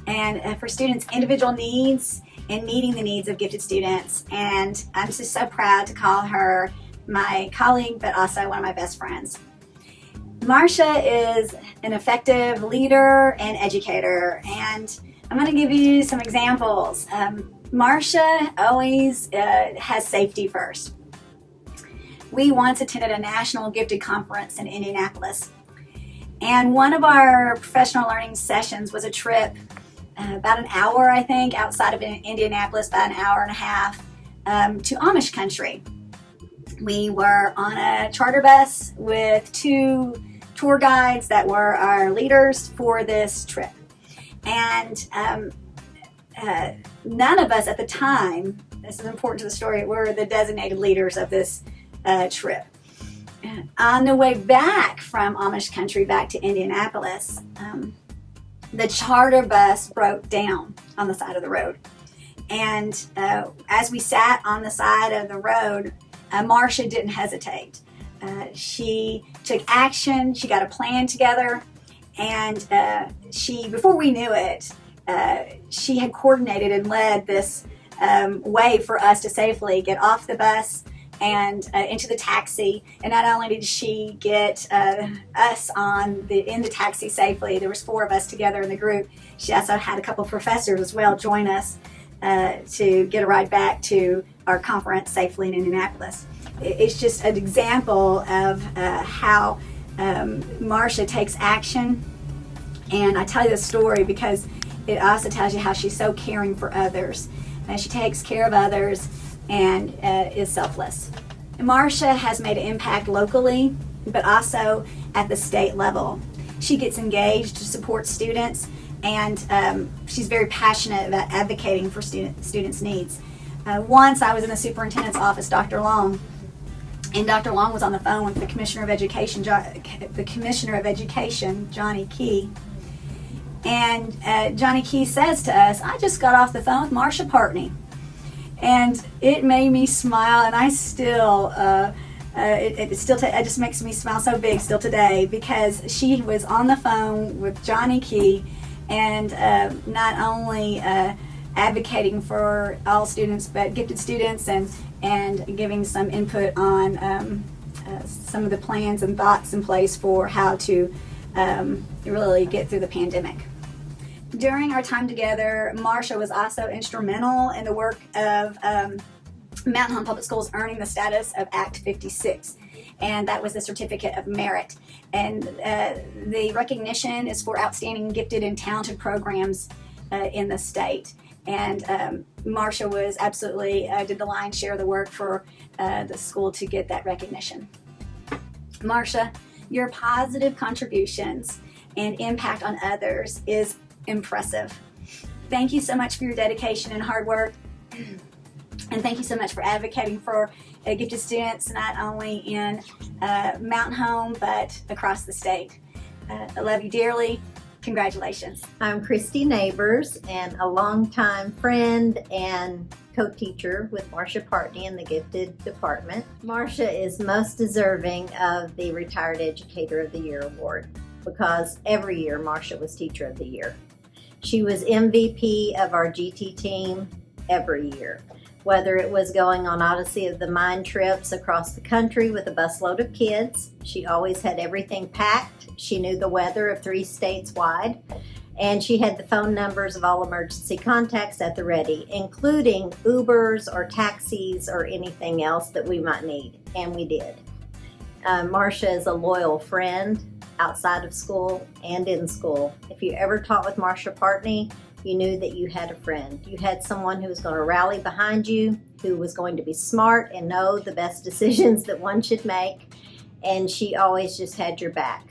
and for students' individual needs and meeting the needs of gifted students. And I'm just so proud to call her my colleague, but also one of my best friends. Marsha is an effective leader and educator, and I'm going to give you some examples. Marsha always has safety first. We once attended a national gifted conference in Indianapolis, and one of our professional learning sessions was a trip about an hour, I think, outside of Indianapolis, about an hour and a half, to Amish country. We were on a charter bus with 2 tour guides that were our leaders for this trip. And none of us at the time, this is important to the story, were the designated leaders of this trip. On the way back from Amish country back to Indianapolis, the charter bus broke down on the side of the road. And as we sat on the side of the road, Marsha didn't hesitate. She took action, she got a plan together, and before we knew it, she had coordinated and led this way for us to safely get off the bus and into the taxi. And not only did she get us in the taxi safely, there was 4 of us together in the group, she also had a couple of professors as well join us to get a ride back to our conference safely in Indianapolis. It's just an example of how Marsha takes action. And I tell you this story because it also tells you how she's so caring for others. She takes care of others and is selfless. Marsha has made an impact locally, but also at the state level. She gets engaged to support students, and she's very passionate about advocating for students' needs. Once I was in the superintendent's office, Dr. Long, and Dr. Long was on the phone with the Commissioner of Education, Johnny Key. And Johnny Key says to us, "I just got off the phone with Marsha Partney." And it made me smile, and I still, it just makes me smile so big still today, because she was on the phone with Johnny Key and not only advocating for all students, but gifted students, and giving some input on some of the plans and thoughts in place for how to really get through the pandemic. During our time together, Marsha was also instrumental in the work of Mountain Home Public Schools earning the status of Act 56, and that was the Certificate of Merit. And the recognition is for outstanding gifted and talented programs in the state. And Marsha was absolutely did the lion's share of the work for the school to get that recognition. Marsha, your positive contributions and impact on others is impressive. Thank you so much for your dedication and hard work. And thank you so much for advocating for gifted students, not only in Mountain Home, but across the state. I love you dearly. Congratulations. I'm Christy Neighbors, and a longtime friend and co-teacher with Marsha Partney in the Gifted Department. Marsha is most deserving of the Retired Educator of the Year award, because every year Marsha was Teacher of the Year. She was MVP of our GT team every year. Whether it was going on Odyssey of the Mind trips across the country with a busload of kids, she always had everything packed. She knew the weather of 3 states wide, and she had the phone numbers of all emergency contacts at the ready, including Ubers or taxis or anything else that we might need, and we did. Marsha is a loyal friend outside of school and in school. If you ever taught with Marsha Partney, you knew that you had a friend. You had someone who was going to rally behind you, who was going to be smart and know the best decisions that one should make, and she always just had your back.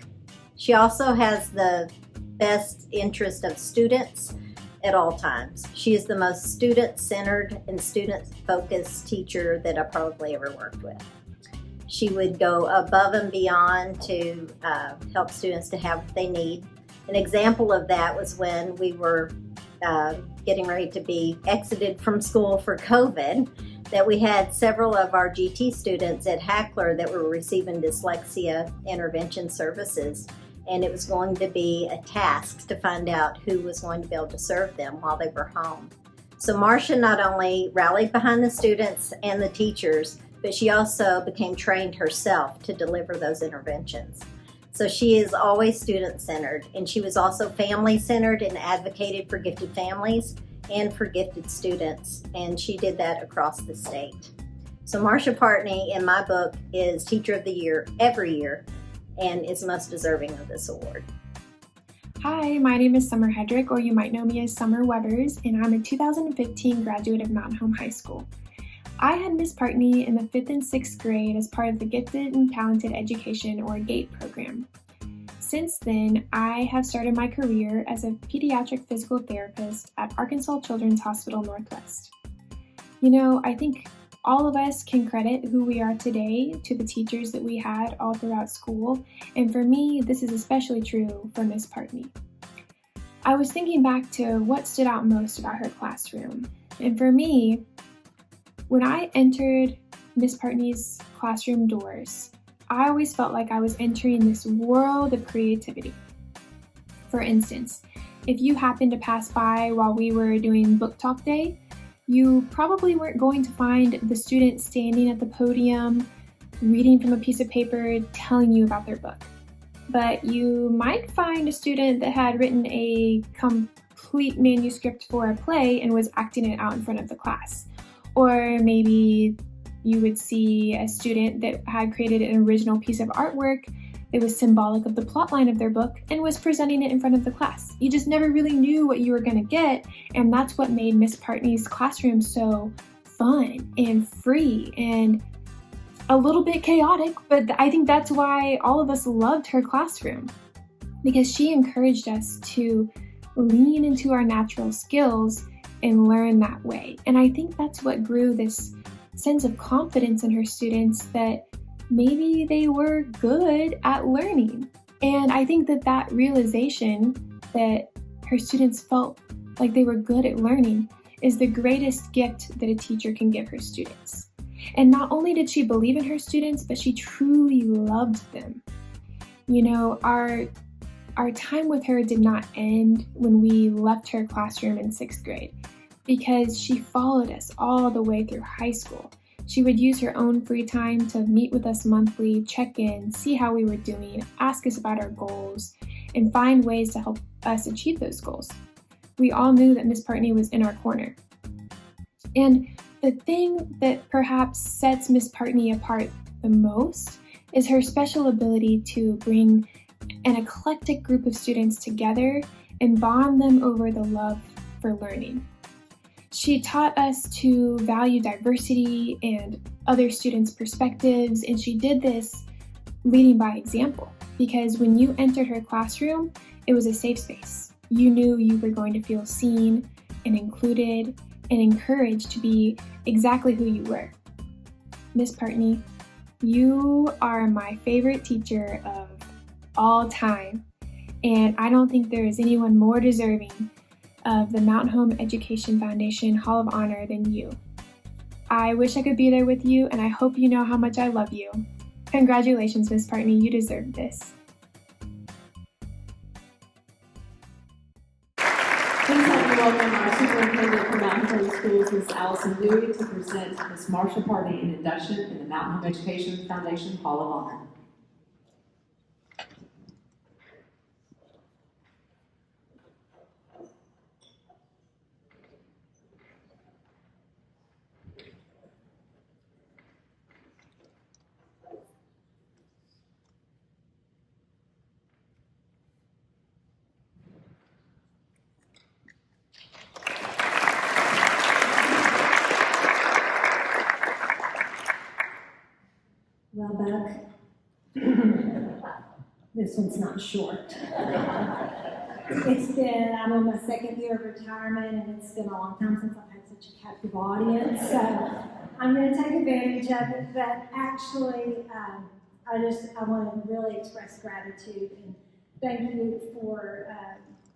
She also has the best interest of students at all times. She is the most student-centered and student-focused teacher that I probably ever worked with. She would go above and beyond to help students to have what they need. An example of that was when we were getting ready to be exited from school for COVID, that we had several of our GT students at Hackler that were receiving dyslexia intervention services. And it was going to be a task to find out who was going to be able to serve them while they were home. So Marcia not only rallied behind the students and the teachers, but she also became trained herself to deliver those interventions. So she is always student-centered, and she was also family-centered and advocated for gifted families and for gifted students, and she did that across the state. So Marcia Partney, in my book, is Teacher of the Year every year, and is most deserving of this award. Hi, my name is Summer Hedrick, or you might know me as Summer Webbers, and I'm a 2015 graduate of Mountain Home High School. I had Miss Partney in the 5th and 6th grade as part of the Gifted and Talented Education, or GATE program. Since then, I have started my career as a pediatric physical therapist at Arkansas Children's Hospital Northwest. You know, I think all of us can credit who we are today to the teachers that we had all throughout school, and for me, this is especially true for Miss Partney. I was thinking back to what stood out most about her classroom, and for me, when I entered Miss Partney's classroom doors, I always felt like I was entering this world of creativity. For instance, if you happened to pass by while we were doing book talk day, you probably weren't going to find the student standing at the podium, reading from a piece of paper, telling you about their book. But you might find a student that had written a complete manuscript for a play and was acting it out in front of the class. Or maybe you would see a student that had created an original piece of artwork that was symbolic of the plotline of their book and was presenting it in front of the class. You just never really knew what you were going to get, and that's what made Miss Partney's classroom so fun and free and a little bit chaotic, but I think that's why all of us loved her classroom, because she encouraged us to lean into our natural skills and learn that way. And I think that's what grew this sense of confidence in her students that maybe they were good at learning. And I think that realization that her students felt like they were good at learning is the greatest gift that a teacher can give her students. And not only did she believe in her students, but she truly loved them. You know, our time with her did not end when we left her classroom in 6th grade, because she followed us all the way through high school. She would use her own free time to meet with us monthly, check in, see how we were doing, ask us about our goals, and find ways to help us achieve those goals. We all knew that Miss Partney was in our corner. And the thing that perhaps sets Miss Partney apart the most is her special ability to bring an eclectic group of students together and bond them over the love for learning. She taught us to value diversity and other students' perspectives, and she did this leading by example, because when you entered her classroom, it was a safe space. You knew you were going to feel seen and included and encouraged to be exactly who you were. Miss Partney, you are my favorite teacher of all time, and I don't think there is anyone more deserving of the Mountain Home Education Foundation Hall of Honor than you. I wish I could be there with you, and I hope you know how much I love you. Congratulations, Miss Partney, you deserve this. Please help me welcome our superintendent for Mountain Home Schools, Ms. Allison Dewey, to present Ms. Marcia Partney an induction in the Mountain Home Education Foundation Hall of Honor. Well, Buck, this one's not short. I'm in my second year of retirement, and it's been a long time since I've had such a captive audience. So I'm going to take advantage of it. But actually, I want to really express gratitude and thank you for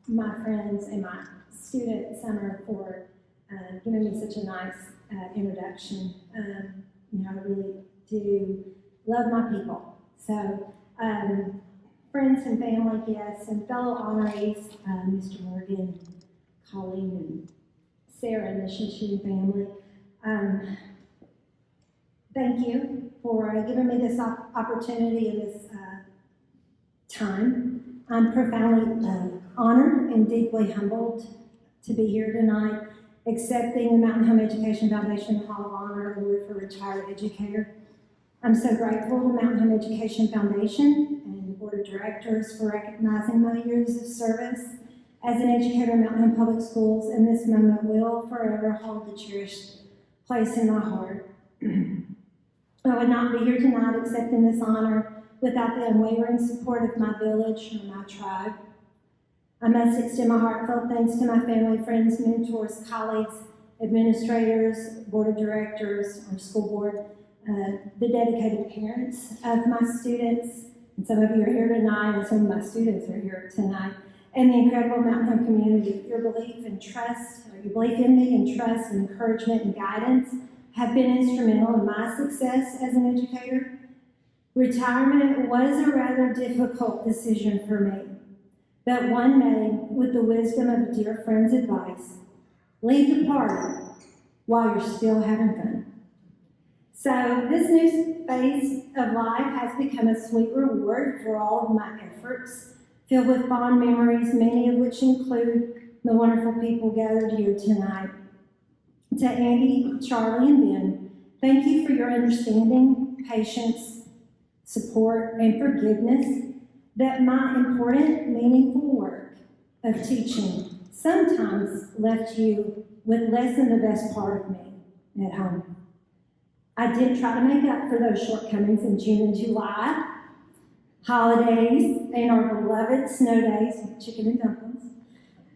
my friends and my student Summer for giving me such a nice introduction. I really do love my people. So. Friends and family guests and fellow honorees, Mr. Morgan, Colleen, and Sarah and the Shishin family. Thank you for giving me this opportunity and this time. I'm profoundly honored and deeply humbled to be here tonight, accepting the Mountain Home Education Foundation Hall of Honor Award for Retired Educator. I'm so grateful to Mountain Home Education Foundation and the Board of Directors for recognizing my years of service as an educator in Mountain Home Public Schools, and this moment will forever hold a cherished place in my heart. I would not be here tonight accepting this honor without the unwavering support of my village or my tribe. I must extend my heartfelt thanks to my family, friends, mentors, colleagues, administrators, board of directors, or school board, the dedicated parents of my students, and some of you are here tonight, and some of my students are here tonight, and the incredible Mountain Home community. Your belief and trust, or your belief in me and trust and encouragement and guidance have been instrumental in my success as an educator. Retirement was a rather difficult decision for me, but one made with the wisdom of a dear friend's advice. Leave the party while you're still having fun. So this new phase of life has become a sweet reward for all of my efforts, filled with fond memories, many of which include the wonderful people gathered here tonight. To Andy, Charlie, and Ben, thank you for your understanding, patience, support, and forgiveness that my important, meaningful work of teaching sometimes left you with less than the best part of me at home. I did try to make up for those shortcomings in June and July, holidays, and our beloved snow days with chicken and dumplings.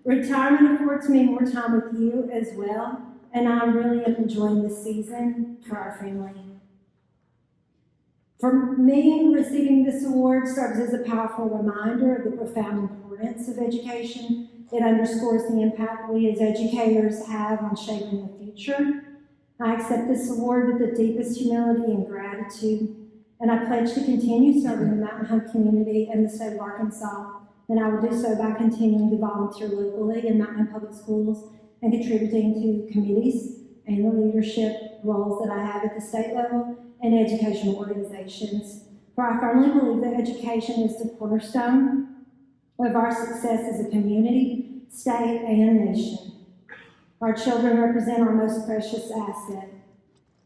Retirement affords me more time with you as well, and I really am enjoying this season for our family. For me, receiving this award serves as a powerful reminder of the profound importance of education. It underscores the impact we as educators have on shaping the future. I accept this award with the deepest humility and gratitude, and I pledge to continue serving the Mountain Home community and the state of Arkansas, and I will do so by continuing to volunteer locally in Mountain Home Public Schools and contributing to committees and the leadership roles that I have at the state level and educational organizations. For I firmly believe that education is the cornerstone of our success as a community, state, and nation. Our children represent our most precious asset.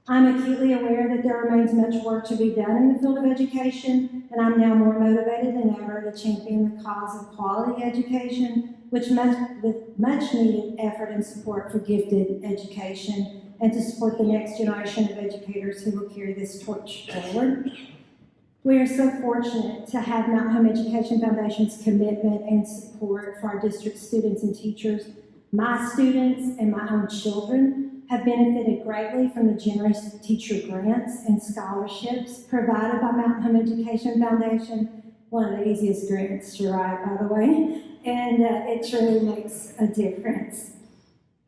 I'm acutely aware that there remains much work to be done in the field of education, and I'm now more motivated than ever to champion the cause of quality education, with much needed effort and support for gifted education, and to support the next generation of educators who will carry this torch forward. We are so fortunate to have Mountain Home Education Foundation's commitment and support for our district students and teachers. My students and my own children have benefited greatly from the generous teacher grants and scholarships provided by Mountain Home Education Foundation, one of the easiest grants to write, by the way, and it truly makes a difference.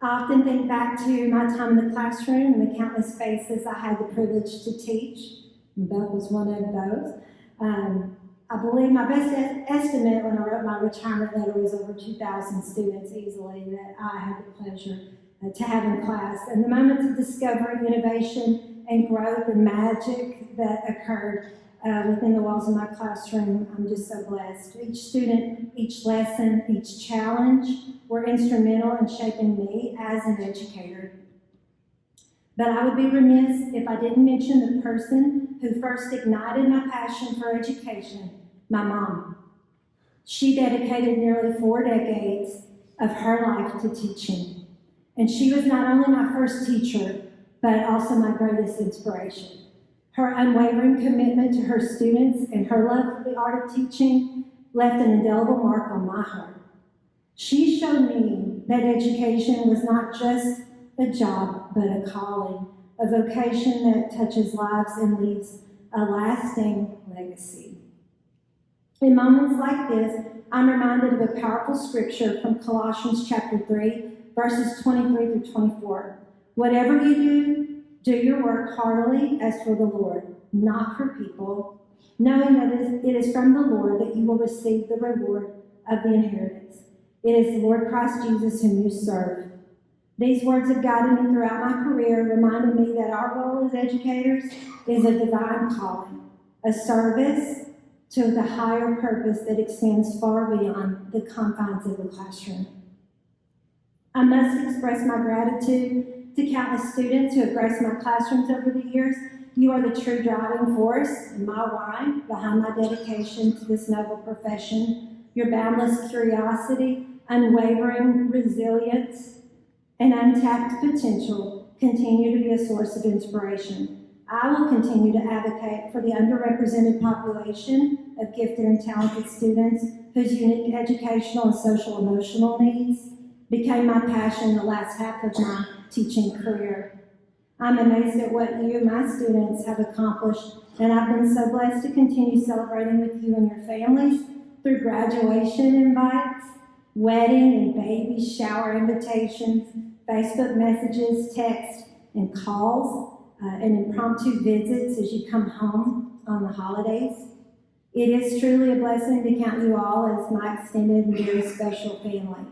I often think back to my time in the classroom and the countless spaces I had the privilege to teach. Beth was one of those. I believe my best estimate when I wrote my retirement letter was over 2,000 students easily that I had the pleasure to have in class. And the moments of discovery, innovation, and growth and magic that occurred within the walls of my classroom, I'm just so blessed. Each student, each lesson, each challenge were instrumental in shaping me as an educator. But I would be remiss if I didn't mention the person who first ignited my passion for education, my mom. She dedicated nearly 4 decades of her life to teaching. And she was not only my first teacher, but also my greatest inspiration. Her unwavering commitment to her students and her love for the art of teaching left an indelible mark on my heart. She showed me that education was not just a job, but a calling, a vocation that touches lives and leaves a lasting legacy. In moments like this, I'm reminded of a powerful scripture from Colossians chapter 3, verses 23 through 24. Whatever you do, do your work heartily as for the Lord, not for people, knowing that it is from the Lord that you will receive the reward of the inheritance. It is the Lord Christ Jesus whom you serve. These words have guided me throughout my career, reminding me that our role as educators is a divine calling, a service to the higher purpose that extends far beyond the confines of the classroom. I must express my gratitude to countless students who have graced my classrooms over the years. You are the true driving force and my why behind my dedication to this noble profession. Your boundless curiosity, unwavering resilience, and untapped potential continue to be a source of inspiration. I will continue to advocate for the underrepresented population of gifted and talented students whose unique educational and social emotional needs became my passion the last half of my teaching career. I'm amazed at what you, my students, have accomplished, and I've been so blessed to continue celebrating with you and your families through graduation invites, wedding and baby shower invitations, Facebook messages, texts, and calls, and impromptu visits as you come home on the holidays. It is truly a blessing to count you all as my extended and very special family.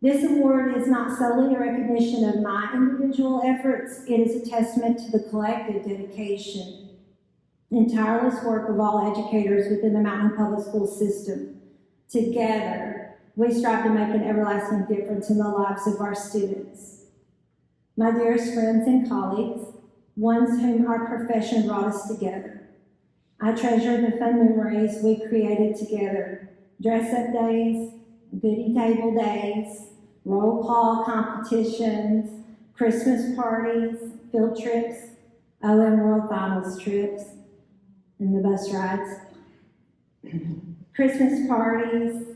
This award is not solely a recognition of my individual efforts, it is a testament to the collective dedication and tireless work of all educators within the Mountain Public School system. Together, we strive to make an everlasting difference in the lives of our students. My dearest friends and colleagues, ones whom our profession brought us together, I treasure the fun memories we created together, dress-up days, goodie table days, roll call competitions, Christmas parties, field trips, OM World Finals trips, and the bus rides, Christmas parties,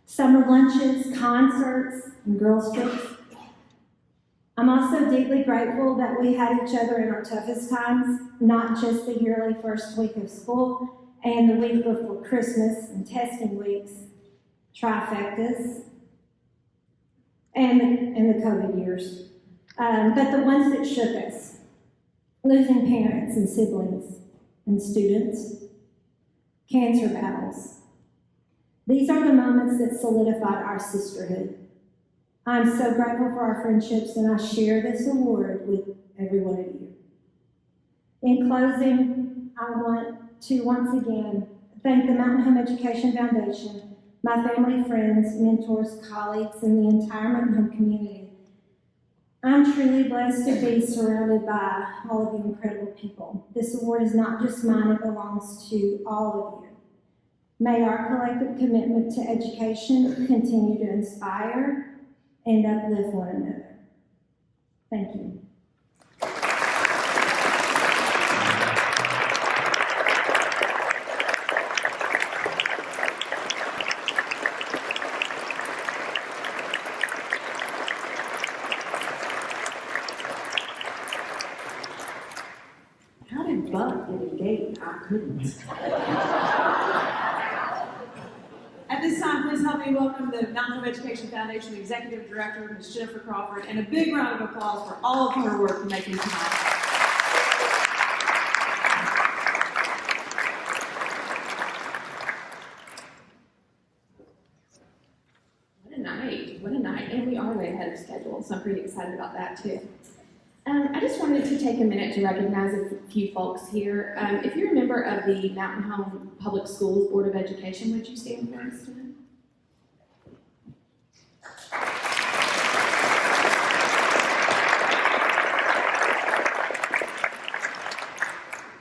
summer lunches, concerts, and girls' trips. I'm also deeply grateful that we had each other in our toughest times, not just the yearly first week of school and the week before Christmas and testing weeks, trifectas, and the COVID years, but the ones that shook us, losing parents and siblings and students, cancer battles. These are the moments that solidified our sisterhood. I'm so grateful for our friendships, and I share this award with every one of you. In closing, I want to once again thank the Mountain Home Education Foundation, my family, friends, mentors, colleagues, and the entire Mountain Home community. I'm truly blessed to be surrounded by all of you incredible people. This award is not just mine, it belongs to all of you. May our collective commitment to education continue to inspire and uplift one another. Thank you. How did Buck get a gate? I couldn't. At this time, please help me welcome the Mountain Home Education Foundation Executive Director, Ms. Jennifer Crawford, and a big round of applause for all of her work in making tonight. What a night, and we are way ahead of schedule, so I'm pretty excited about that too. I just wanted to take a minute to recognize a few folks here. If you're a member of the Mountain Home Public Schools Board of Education, would you stand for us tonight?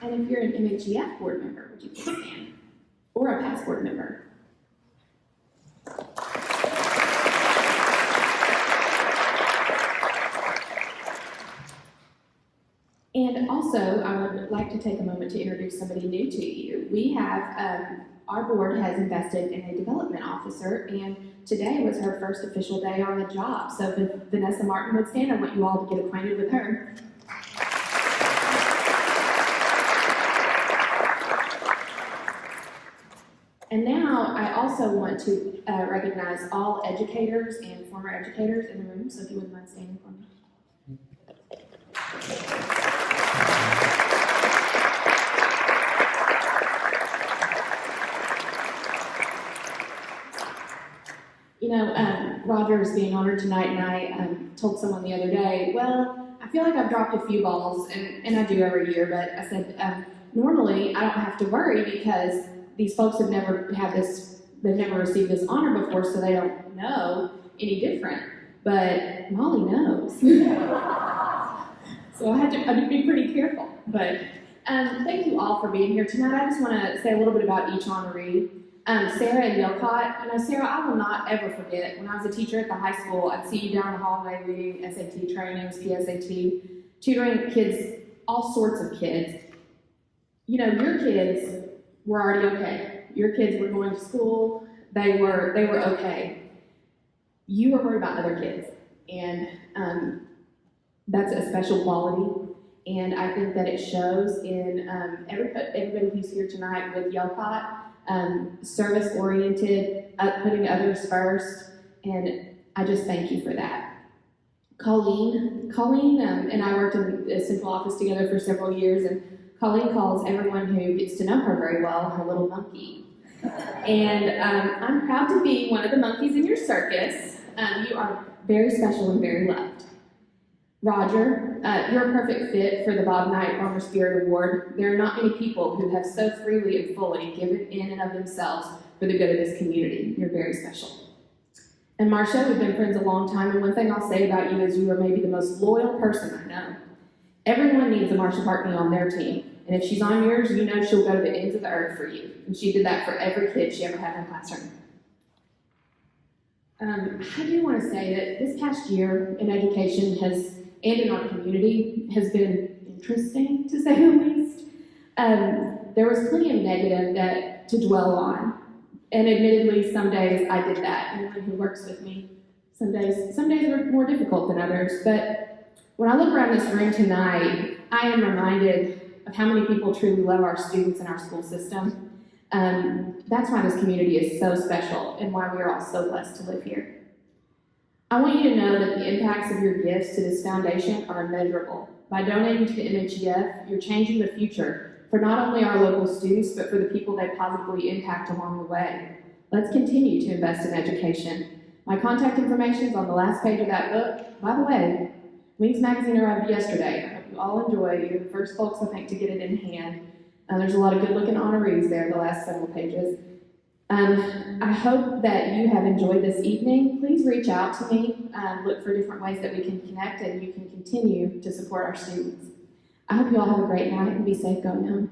And if you're an MHEF board member, would you please stand? Or a past board member? And also, I would like like to take a moment to introduce somebody new to you. We have, our board has invested in a development officer, and today was her first official day on the job. So if Vanessa Martin would stand, I want you all to get acquainted with her. And now I also want to recognize all educators and former educators in the room, so if you wouldn't mind standing for me. You know, Roger is being honored tonight, and I told someone the other day, well, I feel like I've dropped a few balls, and I do every year, but I said, normally I don't have to worry because these folks have never had this, they've never received this honor before, so they don't know any different. But Molly knows. So I had to be pretty careful. But thank you all for being here tonight. I just want to say a little bit about each honoree. Sarah and Yelcott, you know, Sarah, I will not ever forget when I was a teacher at the high school, I'd see you down the hallway leading SAT trainings, PSAT, tutoring kids, all sorts of kids. You know, your kids were already okay. Your kids were going to school, they were okay. You were worried about other kids, and that's a special quality, and I think that it shows in everybody who's here tonight with Yelcott. Service-oriented, putting others first, and I just thank you for that. Colleen and I worked in the central office together for several years, and Colleen calls everyone who gets to know her very well her little monkey. And I'm proud to be one of the monkeys in your circus. You are very special and very loved. Roger, you're a perfect fit for the Bob Knight Farmer Spirit Award. There are not many people who have so freely and fully given in and of themselves for the good of this community. You're very special. And Marcia, we've been friends a long time, and one thing I'll say about you is you are maybe the most loyal person I know. Everyone needs a Marcia Partney on their team, and if she's on yours, you know she'll go to the ends of the earth for you. And she did that for every kid she ever had in her classroom. I do want to say that this past year in education and in our community has been interesting, to say the least. There was plenty of negative to dwell on, and admittedly, some days I did that. Anyone who works with me, some days were more difficult than others. But when I look around this room tonight, I am reminded of how many people truly love our students and our school system. That's why this community is so special and why we are all so blessed to live here. I want you to know that the impacts of your gifts to this foundation are immeasurable. By donating to the MHEF, you're changing the future for not only our local students, but for the people they positively impact along the way. Let's continue to invest in education. My contact information is on the last page of that book. By the way, Wings Magazine arrived yesterday. I hope you all enjoy it. You're the first folks, I think, to get it in hand. There's a lot of good-looking honorees there, the last several pages. I hope that you have enjoyed this evening. Please reach out to me, look for different ways that we can connect and you can continue to support our students. I hope you all have a great night and be safe going home.